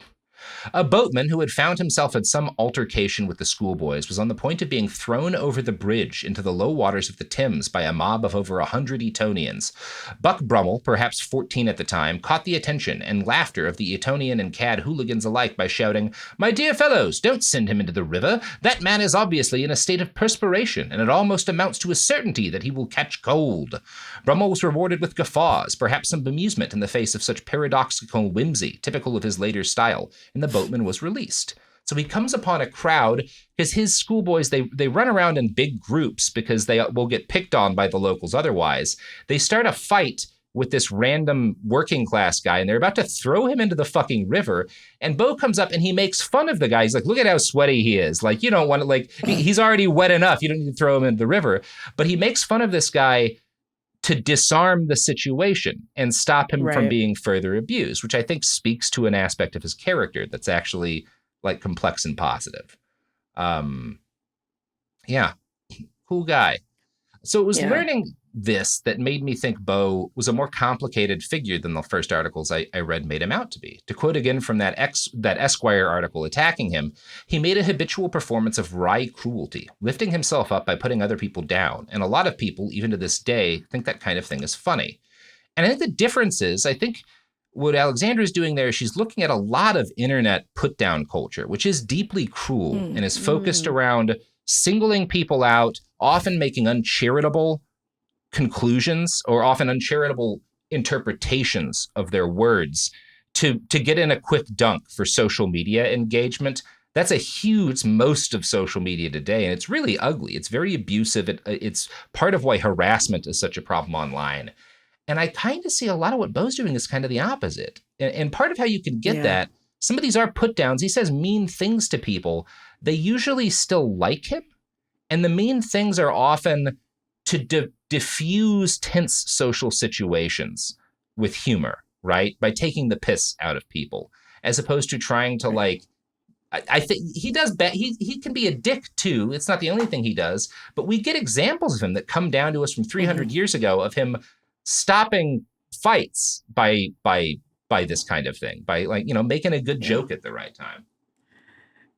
A boatman who had found himself in some altercation with the schoolboys was on the point of being thrown over the bridge into the low waters of the Thames by a mob of over 100 Etonians. Buck Brummell, perhaps 14 at the time, caught the attention and laughter of the Etonian and cad hooligans alike by shouting, "My dear fellows, don't send him into the river. That man is obviously in a state of perspiration, and it almost amounts to a certainty that he will catch cold." Brummell was rewarded with guffaws, perhaps some bemusement in the face of such paradoxical whimsy, typical of his later style, and the boatman was released. So he comes upon a crowd, because his schoolboys, they run around in big groups because they will get picked on by the locals otherwise. They start a fight with this random working class guy, and they're about to throw him into the fucking river. And Beau comes up and he makes fun of the guy. He's like, "Look at how sweaty he is. Like, you don't want to, like, he's already wet enough. You don't need to throw him into the river." But he makes fun of this guy to disarm the situation and stop him from being further abused, which I think speaks to an aspect of his character that's actually like complex and positive. Yeah, cool guy. So it was learning this that made me think Beau was a more complicated figure than the first articles I read made him out to be. To quote again from that Esquire article attacking him, he made a habitual performance of wry cruelty, lifting himself up by putting other people down. And a lot of people, even to this day, think that kind of thing is funny. And I think the difference is, I think what Alexandra is doing there, she's looking at a lot of internet put-down culture, which is deeply cruel and is focused around singling people out, often making uncharitable conclusions or often uncharitable interpretations of their words to get in a quick dunk for social media engagement. That's a huge most of social media today, and it's really ugly. It's very abusive. It's part of why harassment is such a problem online. And I kind of see a lot of what Beau's doing is kind of the opposite. And part of how you can get that, some of these are put downs. He says mean things to people. They usually still like him. And the mean things are often to diffuse tense social situations with humor, right? By taking the piss out of people, as opposed to trying to like, I think he does, he can be a dick too. It's not the only thing he does, but we get examples of him that come down to us from 300 years ago of him stopping fights by this kind of thing, by like, making a good joke at the right time.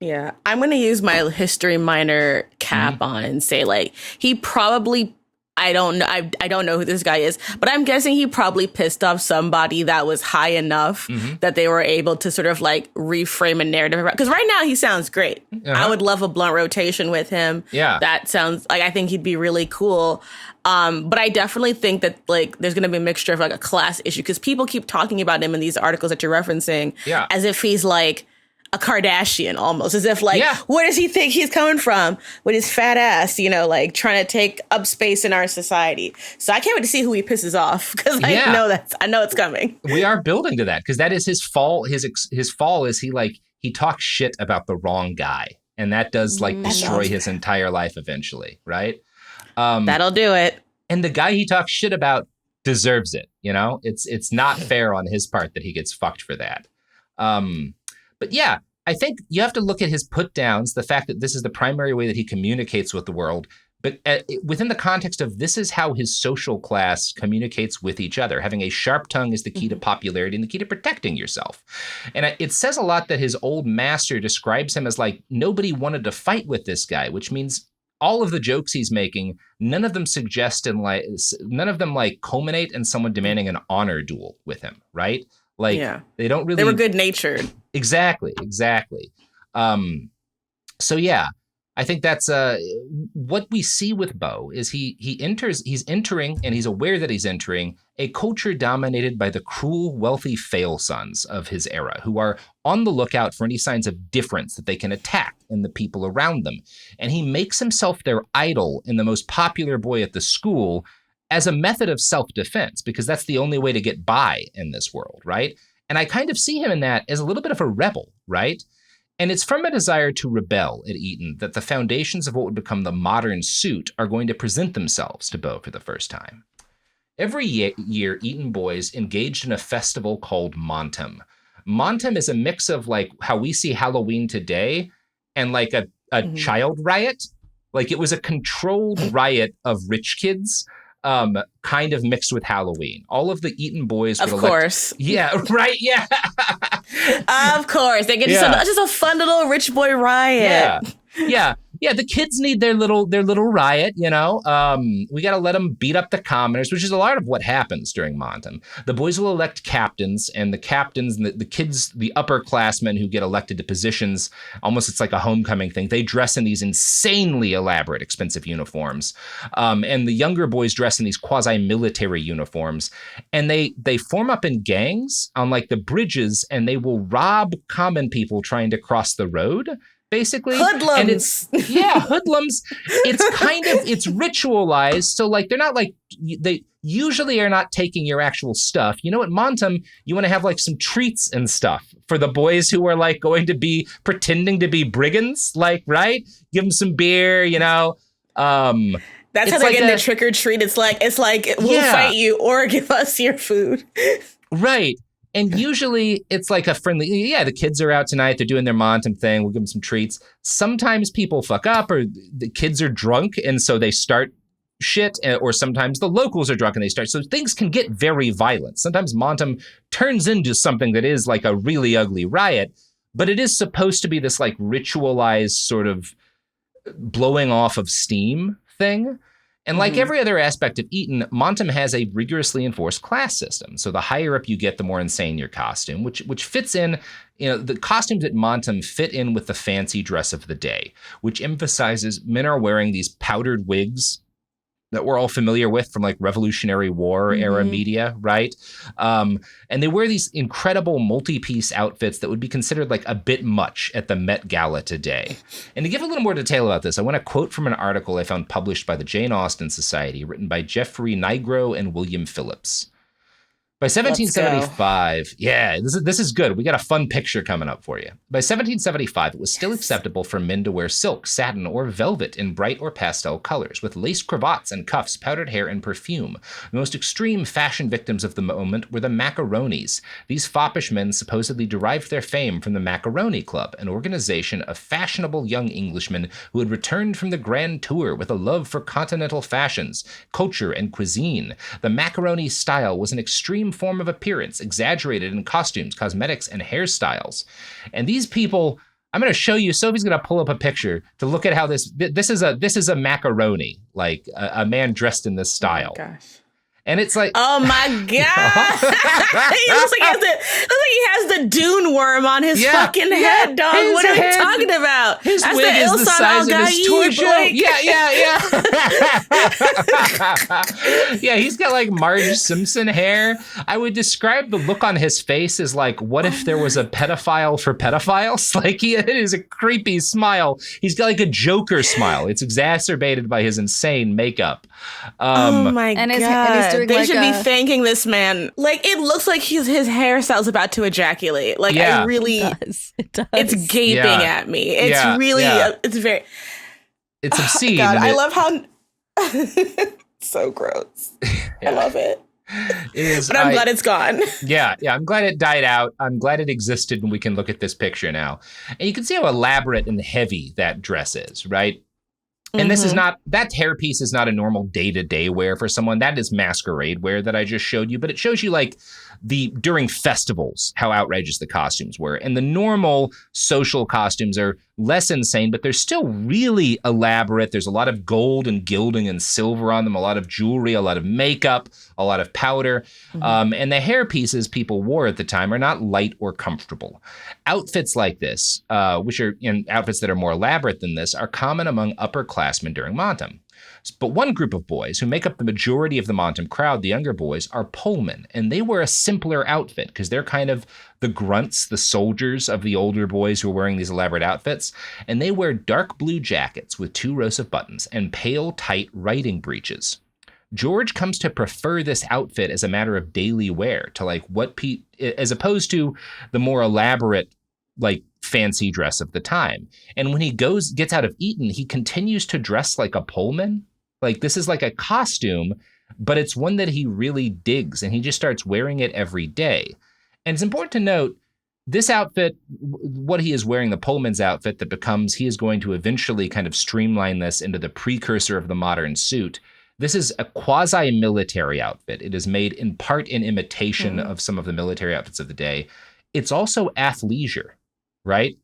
Yeah, I'm going to use my history minor cap on and say, like, he probably, I don't know who this guy is, but I'm guessing he probably pissed off somebody that was high enough that they were able to sort of like reframe a narrative. Because right now he sounds great. I would love a blunt rotation with him. Yeah, that sounds like, I think he'd be really cool. But I definitely think that like there's going to be a mixture of like a class issue, because people keep talking about him in these articles that you're referencing as if he's like a Kardashian almost, as if like, where does he think he's coming from with his fat ass, like trying to take up space in our society. So I can't wait to see who he pisses off, because I know it's coming. We are building to that, because that is his fall. His fall is he talks shit about the wrong guy, and that does like destroy his entire life eventually, right? That'll do it. And the guy he talks shit about deserves it. It's not fair on his part that he gets fucked for that. But yeah, I think you have to look at his put downs, the fact that this is the primary way that he communicates with the world, but within the context of this is how his social class communicates with each other. Having a sharp tongue is the key to popularity and the key to protecting yourself. And it says a lot that his old master describes him as like, nobody wanted to fight with this guy, which means all of the jokes he's making, none of them culminate in someone demanding an honor duel with him, right? Like, they don't really... They were good-natured. Exactly. So yeah, I think that's what we see with Beau is he's entering, and he's aware that he's entering a culture dominated by the cruel, wealthy fail sons of his era, who are on the lookout for any signs of difference that they can attack in the people around them. And he makes himself their idol and the most popular boy at the school as a method of self-defense, because that's the only way to get by in this world, right? And I kind of see him in that as a little bit of a rebel, right? And it's from a desire to rebel at Eton that the foundations of what would become the modern suit are going to present themselves to Beau for the first time. Every year, Eton boys engaged in a festival called Montum. Montum is a mix of like how we see Halloween today and like a child riot. Like it was a controlled riot of rich kids, kind of mixed with Halloween. All of the Eton boys would course. Yeah, right, yeah. Of course. They get just a fun little rich boy riot. Yeah, the kids need their little riot, you know. We got to let them beat up the commoners, which is a lot of what happens during Montum. The boys will elect captains, and the captains, and the kids, the upperclassmen who get elected to positions, almost it's like a homecoming thing. They dress in these insanely elaborate, expensive uniforms. And the younger boys dress in these quasi-military uniforms. And they form up in gangs on like the bridges, and they will rob common people trying to cross the road. Basically. Hoodlums. And it's hoodlums. It's ritualized. So like, they're not like, they usually are not taking your actual stuff. You know, at Montum, you want to have like some treats and stuff for the boys who are like going to be pretending to be brigands, like, right? Give them some beer, you know. That's how they get the trick or treat. It's like, we'll fight you or give us your food. Right. And usually it's like a friendly, the kids are out tonight. They're doing their Montum thing. We'll give them some treats. Sometimes people fuck up or the kids are drunk and so they start shit, or sometimes the locals are drunk and they start. So things can get very violent. Sometimes Montum turns into something that is like a really ugly riot, but it is supposed to be this like ritualized sort of blowing off of steam thing. And like every other aspect of Eton, Montum has a rigorously enforced class system. So the higher up you get, the more insane your costume, which fits in, you know, the costumes at Montum fit in with the fancy dress of the day, which emphasizes men are wearing these powdered wigs that we're all familiar with from like Revolutionary War era media, right? And they wear these incredible multi-piece outfits that would be considered like a bit much at the Met Gala today. And to give a little more detail about this, I want to quote from an article I found published by the Jane Austen Society, written by Geoffrey Nigro and William Phillips. By 1775, this is good. We got a fun picture coming up for you. By 1775, it was still acceptable for men to wear silk, satin, or velvet in bright or pastel colors, with lace cravats and cuffs, powdered hair, and perfume. The most extreme fashion victims of the moment were the macaronis. These foppish men supposedly derived their fame from the Macaroni Club, an organization of fashionable young Englishmen who had returned from the Grand Tour with a love for continental fashions, culture, and cuisine. The macaroni style was an extreme form of appearance, exaggerated in costumes, cosmetics, and hairstyles. And these people, I'm going to show you, Sophie's going to pull up a picture to look at how this is a macaroni, like a man dressed in this style. Oh my gosh. And it's like, oh my god! He looks like he has the dune worm on his fucking head, dog. What are we talking about? His That's wig is the size of his torso. Yeah, he's got like Marge Simpson hair. I would describe the look on his face as like, what if there was a pedophile for pedophiles? Like it is a creepy smile. He's got like a Joker smile. It's exacerbated by his insane makeup. Oh my god! They should be thanking this man. Like, it looks like his hairstyle's about to ejaculate. Like, I really... It does. It's gaping at me. It's really... it's very... It's obscene. God, I love how... so gross. I love it. It is, but I'm glad it's gone. Yeah, I'm glad it died out. I'm glad it existed, and we can look at this picture now. And you can see how elaborate and heavy that dress is, right? And this is not, that hairpiece is not a normal day-to-day wear for someone. That is masquerade wear that I just showed you. But it shows you like during festivals, how outrageous the costumes were. And the normal social costumes are less insane, but they're still really elaborate. There's a lot of gold and gilding and silver on them, a lot of jewelry, a lot of makeup, a lot of powder. And the hair pieces people wore at the time are not light or comfortable. Outfits like this, which are outfits that are more elaborate than this, are common among upperclassmen during Montum. But one group of boys who make up the majority of the Montum crowd, the younger boys, are polemen, and they wear a simpler outfit because they're kind of the grunts, the soldiers of the older boys who are wearing these elaborate outfits, and they wear dark blue jackets with 2 rows of buttons and pale, tight riding breeches. George comes to prefer this outfit as a matter of daily wear to like as opposed to the more elaborate, like fancy dress of the time. And when he gets out of Eton, he continues to dress like a poleman. Like this is like a costume, but it's one that he really digs, and he just starts wearing it every day. And it's important to note this outfit, what he is wearing, the poleman's outfit that becomes, he is going to eventually kind of streamline this into the precursor of the modern suit. This is a quasi-military outfit. It is made in part in imitation of some of the military outfits of the day. It's also athleisure, right?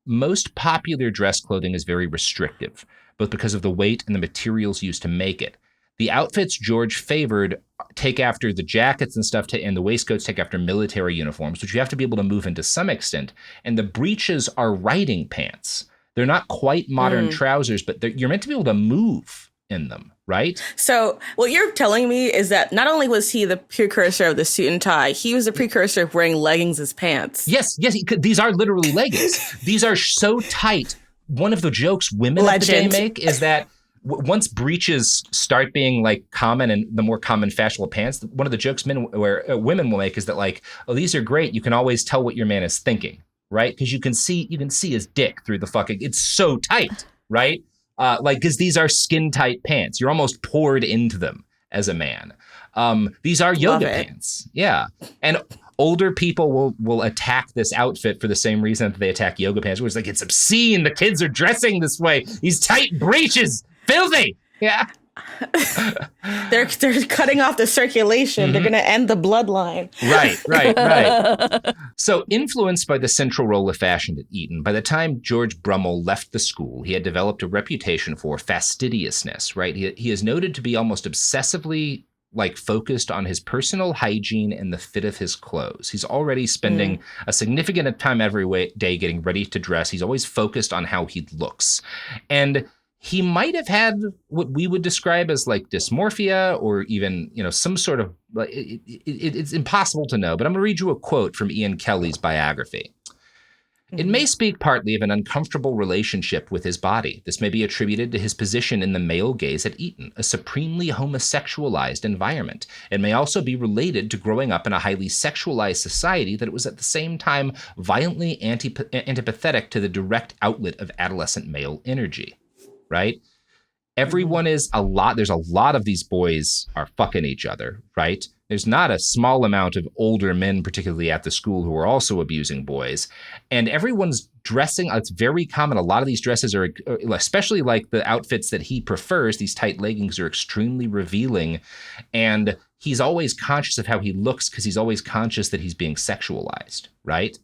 Most popular dress clothing is very restrictive, both because of the weight and the materials used to make it. The outfits George favored take after the jackets and stuff, and the waistcoats take after military uniforms, which you have to be able to move into some extent. And the breeches are riding pants. They're not quite modern trousers, but you're meant to be able to move in them, right? So what you're telling me is that not only was he the precursor of the suit and tie, he was the precursor of wearing leggings as pants. Yes, these are literally leggings. These are so tight. One of the jokes women of the day make is that once breeches start being like common and the more common fashionable pants, one of the jokes women will make is that like, oh, these are great. You can always tell what your man is thinking, right? Because you can see his dick through the fucking. It's so tight, right? Because these are skin tight pants. You're almost poured into them as a man. These are yoga pants. Yeah. And older people will attack this outfit for the same reason that they attack yoga pants, where it's like, it's obscene. The kids are dressing this way. These tight breeches, filthy. Yeah. They're cutting off the circulation. They're going to end the bloodline. Right. So influenced by the central role of fashion at Eton, by the time George Brummell left the school, he had developed a reputation for fastidiousness, right? He is noted to be almost obsessively focused on his personal hygiene and the fit of his clothes. He's already spending a significant time every day getting ready to dress. He's always focused on how he looks. And he might have had what we would describe as dysmorphia or even, some sort of, it's impossible to know, but I'm going to read you a quote from Ian Kelly's biography. It may speak partly of an uncomfortable relationship with his body. This may be attributed to his position in the male gaze at Eton, a supremely homosexualized environment. It may also be related to growing up in a highly sexualized society that was at the same time violently antipathetic to the direct outlet of adolescent male energy. Right? Everyone there's a lot of these boys are fucking each other, right? There's not a small amount of older men, particularly at the school, who are also abusing boys. And everyone's dressing, it's very common. A lot of these dresses are, especially the outfits that he prefers, these tight leggings are extremely revealing. And he's always conscious of how he looks because he's always conscious that he's being sexualized, right?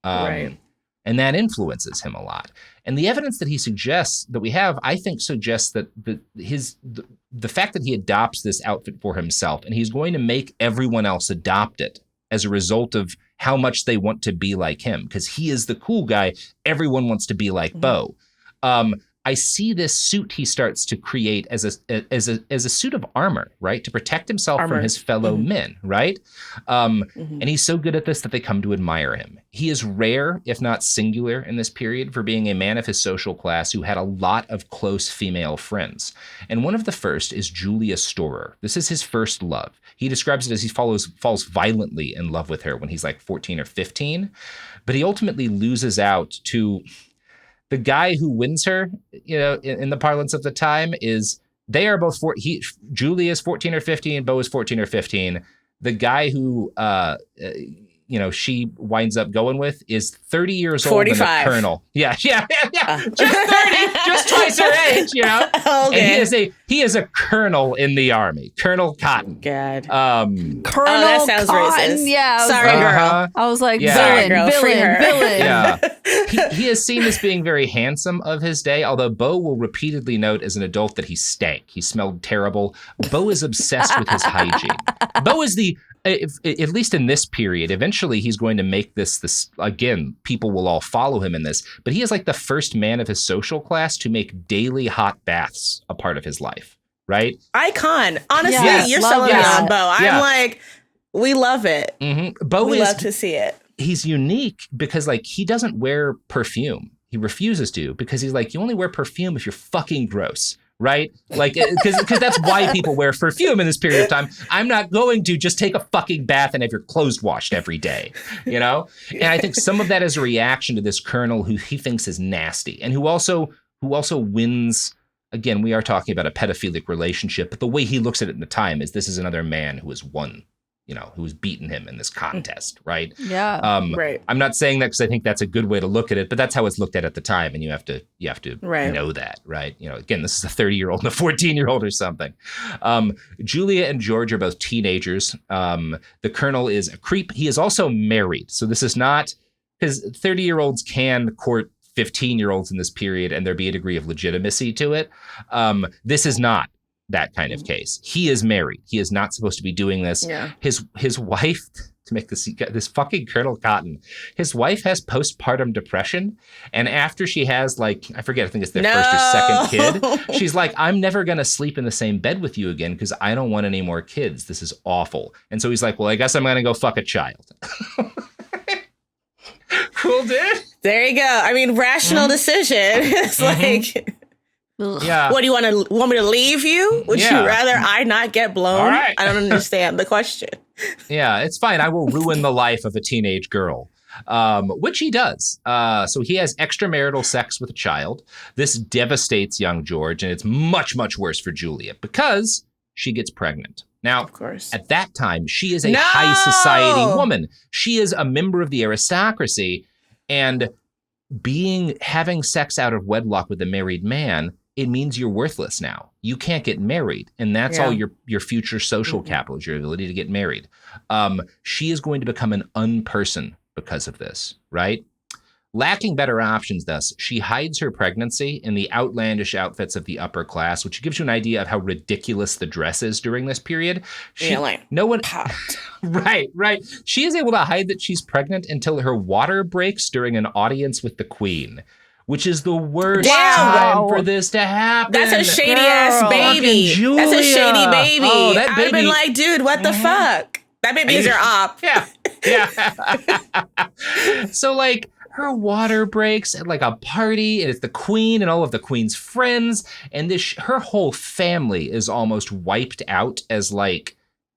Right. And that influences him a lot. And the evidence that he suggests, that we have, I think suggests that the fact that he adopts this outfit for himself, and he's going to make everyone else adopt it as a result of how much they want to be like him, because he is the cool guy. Everyone wants to be like Beau. I see this suit he starts to create as a suit of armor, right? To protect himself from his fellow men, right? And he's so good at this that they come to admire him. He is rare, if not singular, in this period for being a man of his social class who had a lot of close female friends. And one of the first is Julia Storer. This is his first love. He describes it as he falls violently in love with her when he's 14 or 15, but he ultimately loses out to... The guy who wins her, in the parlance of the time, is they are both Julie is 14 or 15, Beau is 14 or 15. The guy who she winds up going with is 30 years 45. old and a colonel. Yeah. Just 30, just twice her age, Okay. And he is a colonel in the army, Colonel Cotton. God. Colonel that sounds Cotton. racist. Yeah. Sorry, girl. I was like, yeah. villain. Yeah. He is seen as being very handsome of his day, although Beau will repeatedly note as an adult that he stank. He smelled terrible. Beau is obsessed with his hygiene. Beau is at least in this period, eventually he's going to make this again, people will all follow him in this, but he is like the first man of his social class to make daily hot baths a part of his life, right? Icon. Honestly, yes, you're selling me on Beau. I'm like, we love it. Mm-hmm. We love to see it. He's unique because he doesn't wear perfume. He refuses to because he's like, you only wear perfume if you're fucking gross. Right? Because that's why people wear perfume in this period of time. I'm not going to just take a fucking bath and have your clothes washed every day, And I think some of that is a reaction to this colonel who he thinks is nasty and who also wins. Again, we are talking about a pedophilic relationship, but the way he looks at it in the time is this is another man who has won, who's beaten him in this contest, right? Yeah. Right. I'm not saying that because I think that's a good way to look at it, but that's how it's looked at the time, and you have to right. know that, right? Again, this is a 30-year-old and a 14-year-old or something. Julia and George are both teenagers. The colonel is a creep. He is also married, so this is not because 30-year-olds can court 15-year-olds in this period, and there be a degree of legitimacy to it. This is not that kind of case. He is married. He is not supposed to be doing this. Yeah. His wife, to make this fucking Colonel Cotton, his wife has postpartum depression, and after she has I think it's their first or second kid, she's like, I'm never gonna sleep in the same bed with you again because I don't want any more kids. This is awful. And so he's like, well, I guess I'm gonna go fuck a child. Cool, dude. There you go. I mean, rational decision. It's like, yeah. What do you want me to leave you? Would you rather I not get blown? All right. I don't understand the question. Yeah, it's fine. I will ruin the life of a teenage girl, which he does. So he has extramarital sex with a child. This devastates young George, and it's much, much worse for Julia because she gets pregnant. Now, of course, at that time, she is a high society woman. She is a member of the aristocracy, and having sex out of wedlock with a married man, it means you're worthless now. You can't get married. And that's all your future social capital is your ability to get married. She is going to become an unperson because of this, right? Lacking better options, thus, she hides her pregnancy in the outlandish outfits of the upper class, which gives you an idea of how ridiculous the dress is during this period. No one, right. She is able to hide that she's pregnant until her water breaks during an audience with the Queen, which is the worst time for this to happen. That's a shady ass baby. That's a shady baby. Oh, that baby. I've been like, dude, what the fuck? That baby is your op. Yeah. So her water breaks at a party, and it's the Queen and all of the Queen's friends, and her whole family is almost wiped out as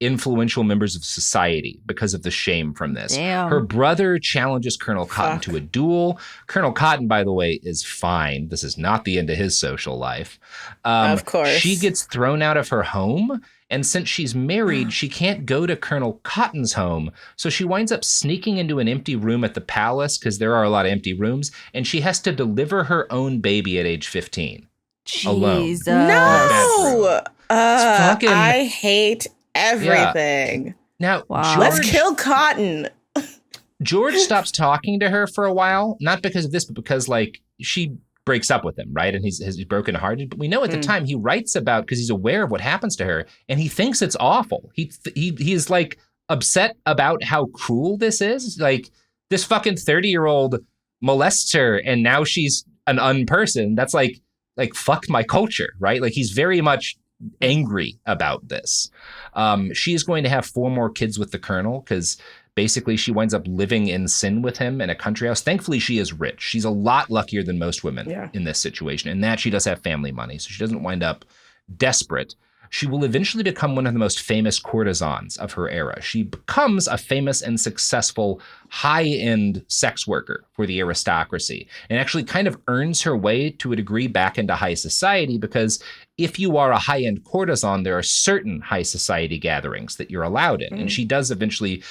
influential members of society because of the shame from this. Damn. Her brother challenges Colonel Cotton to a duel. Colonel Cotton, by the way, is fine. This is not the end of his social life. Of course. She gets thrown out of her home, and since she's married, she can't go to Colonel Cotton's home. So she winds up sneaking into an empty room at the palace, because there are a lot of empty rooms, and she has to deliver her own baby at age 15. Alone. No! I hate everything. Yeah. Now, wow. Let's kill Cotton. George stops talking to her for a while, not because of this, but because she breaks up with him, right? And he's brokenhearted. But we know at the time he writes about, because he's aware of what happens to her, and he thinks it's awful. He is upset about how cruel this is. This fucking 30-year-old molests her, and now she's an unperson. That's fuck my culture, right? He's very much angry about this. She is going to have 4 more kids with the colonel, because basically she winds up living in sin with him in a country house. Thankfully, she is rich. She's a lot luckier than most women in this situation, in that she does have family money, so she doesn't wind up desperate. she will eventually become one of the most famous courtesans of her era. She becomes a famous and successful high-end sex worker for the aristocracy, and actually kind of earns her way to a degree back into high society, because if you are a high-end courtesan, there are certain high society gatherings that you're allowed in. And she does eventually,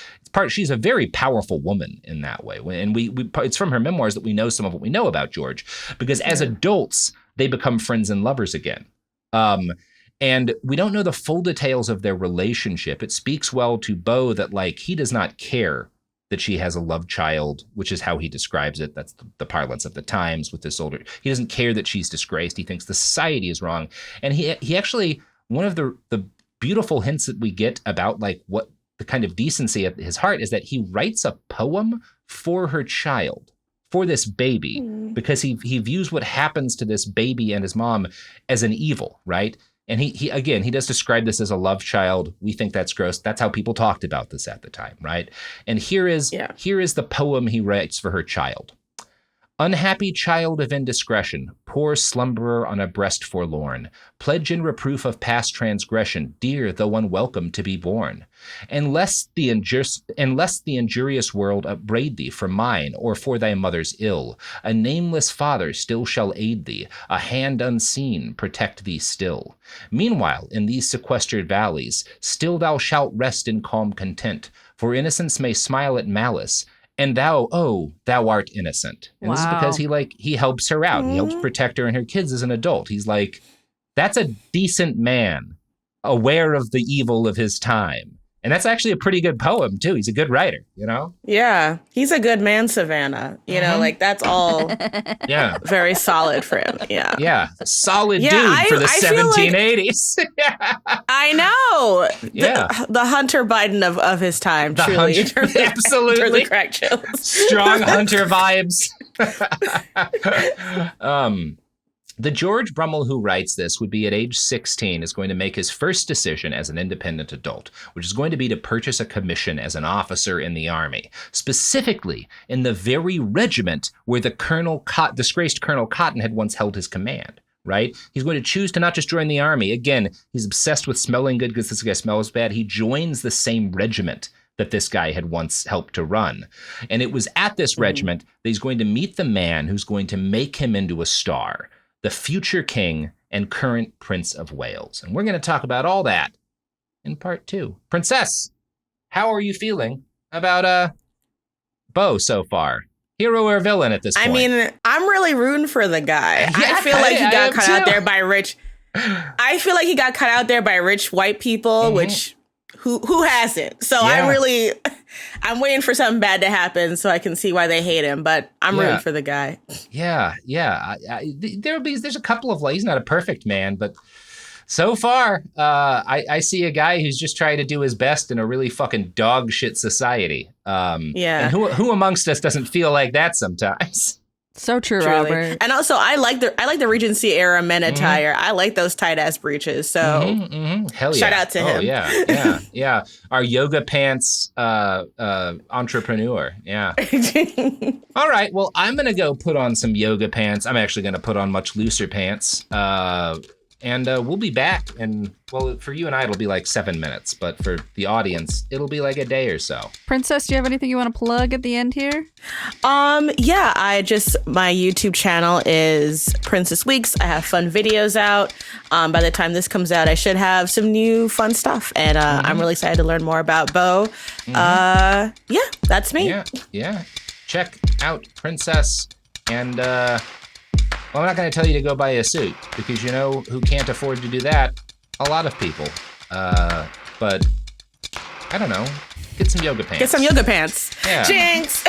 she's a very powerful woman in that way. And it's from her memoirs that we know some of what we know about George, because as adults, they become friends and lovers again. And we don't know the full details of their relationship. It speaks well to Beau that, like, he does not care that she has a love child, which is how he describes it. That's the parlance of the times with this older. He doesn't care that she's disgraced. He thinks the society is wrong. And he actually, one of the beautiful hints that we get about, like, what the kind of decency at his heart is that he writes a poem for her child, for this baby, because he views what happens to this baby and his mom as an evil, right? And he does describe this as a love child. We think that's gross. That's how people talked about this at the time, right? And here is the poem he writes for her child. Unhappy child of indiscretion, poor slumberer on a breast forlorn, pledge in reproof of past transgression, dear though unwelcome to be born. Unless the injurious world upbraid thee for mine or for thy mother's ill, a nameless father still shall aid thee, a hand unseen protect thee still. Meanwhile, in these sequestered valleys, still thou shalt rest in calm content, for innocence may smile at malice, and thou art innocent. And this is because he helps her out. He helps protect her and her kids as an adult. He's like, that's a decent man, aware of the evil of his time. And that's actually a pretty good poem, too. He's a good writer, you know? Yeah. He's a good man, Savannah. You know, like, that's all very solid for him. Yeah. Yeah. Solid dude for the 1780s. I know. Yeah. The Hunter Biden of his time, truly. Absolutely. The crack chills. Strong Hunter vibes. The George Brummell who writes this would be at age 16 is going to make his first decision as an independent adult, which is going to be to purchase a commission as an officer in the Army, specifically in the very regiment where the disgraced Colonel Cotton had once held his command, right? He's going to choose to not just join the Army. Again, he's obsessed with smelling good because this guy smells bad. He joins the same regiment that this guy had once helped to run. And it was at this regiment that he's going to meet the man who's going to make him into a star, the future king and current Prince of Wales. And we're going to talk about all that in part 2. Princess, how are you feeling about Beau so far? Hero or villain at this point? I mean, I'm really rooting for the guy. Yeah, I feel like he got cut out there by rich. I feel like he got cut out there by rich white people, which who hasn't? So I'm waiting for something bad to happen so I can see why they hate him, but I'm rooting for the guy. Yeah. There's a couple of, he's not a perfect man, but so far, I see a guy who's just trying to do his best in a really fucking dog shit society. And who amongst us doesn't feel like that sometimes? So true, truly. Robert. And also, I like the Regency era men attire. I like those tight ass breeches. So, hell yeah! Shout out to him. Yeah. Our yoga pants entrepreneur. Yeah. All right. Well, I'm gonna go put on some yoga pants. I'm actually gonna put on much looser pants. And we'll be back. And, well, for you and I, it'll be like 7 minutes. But for the audience, it'll be like a day or so. Princess, do you have anything you want to plug at the end here? My YouTube channel is Princess Weeks. I have fun videos out. By the time this comes out, I should have some new fun stuff. And I'm really excited to learn more about Beau. That's me. Yeah. Check out Princess. And, well, I'm not going to tell you to go buy a suit, because you know who can't afford to do that? A lot of people. But, I don't know. Get some yoga pants. Yeah. Jinx!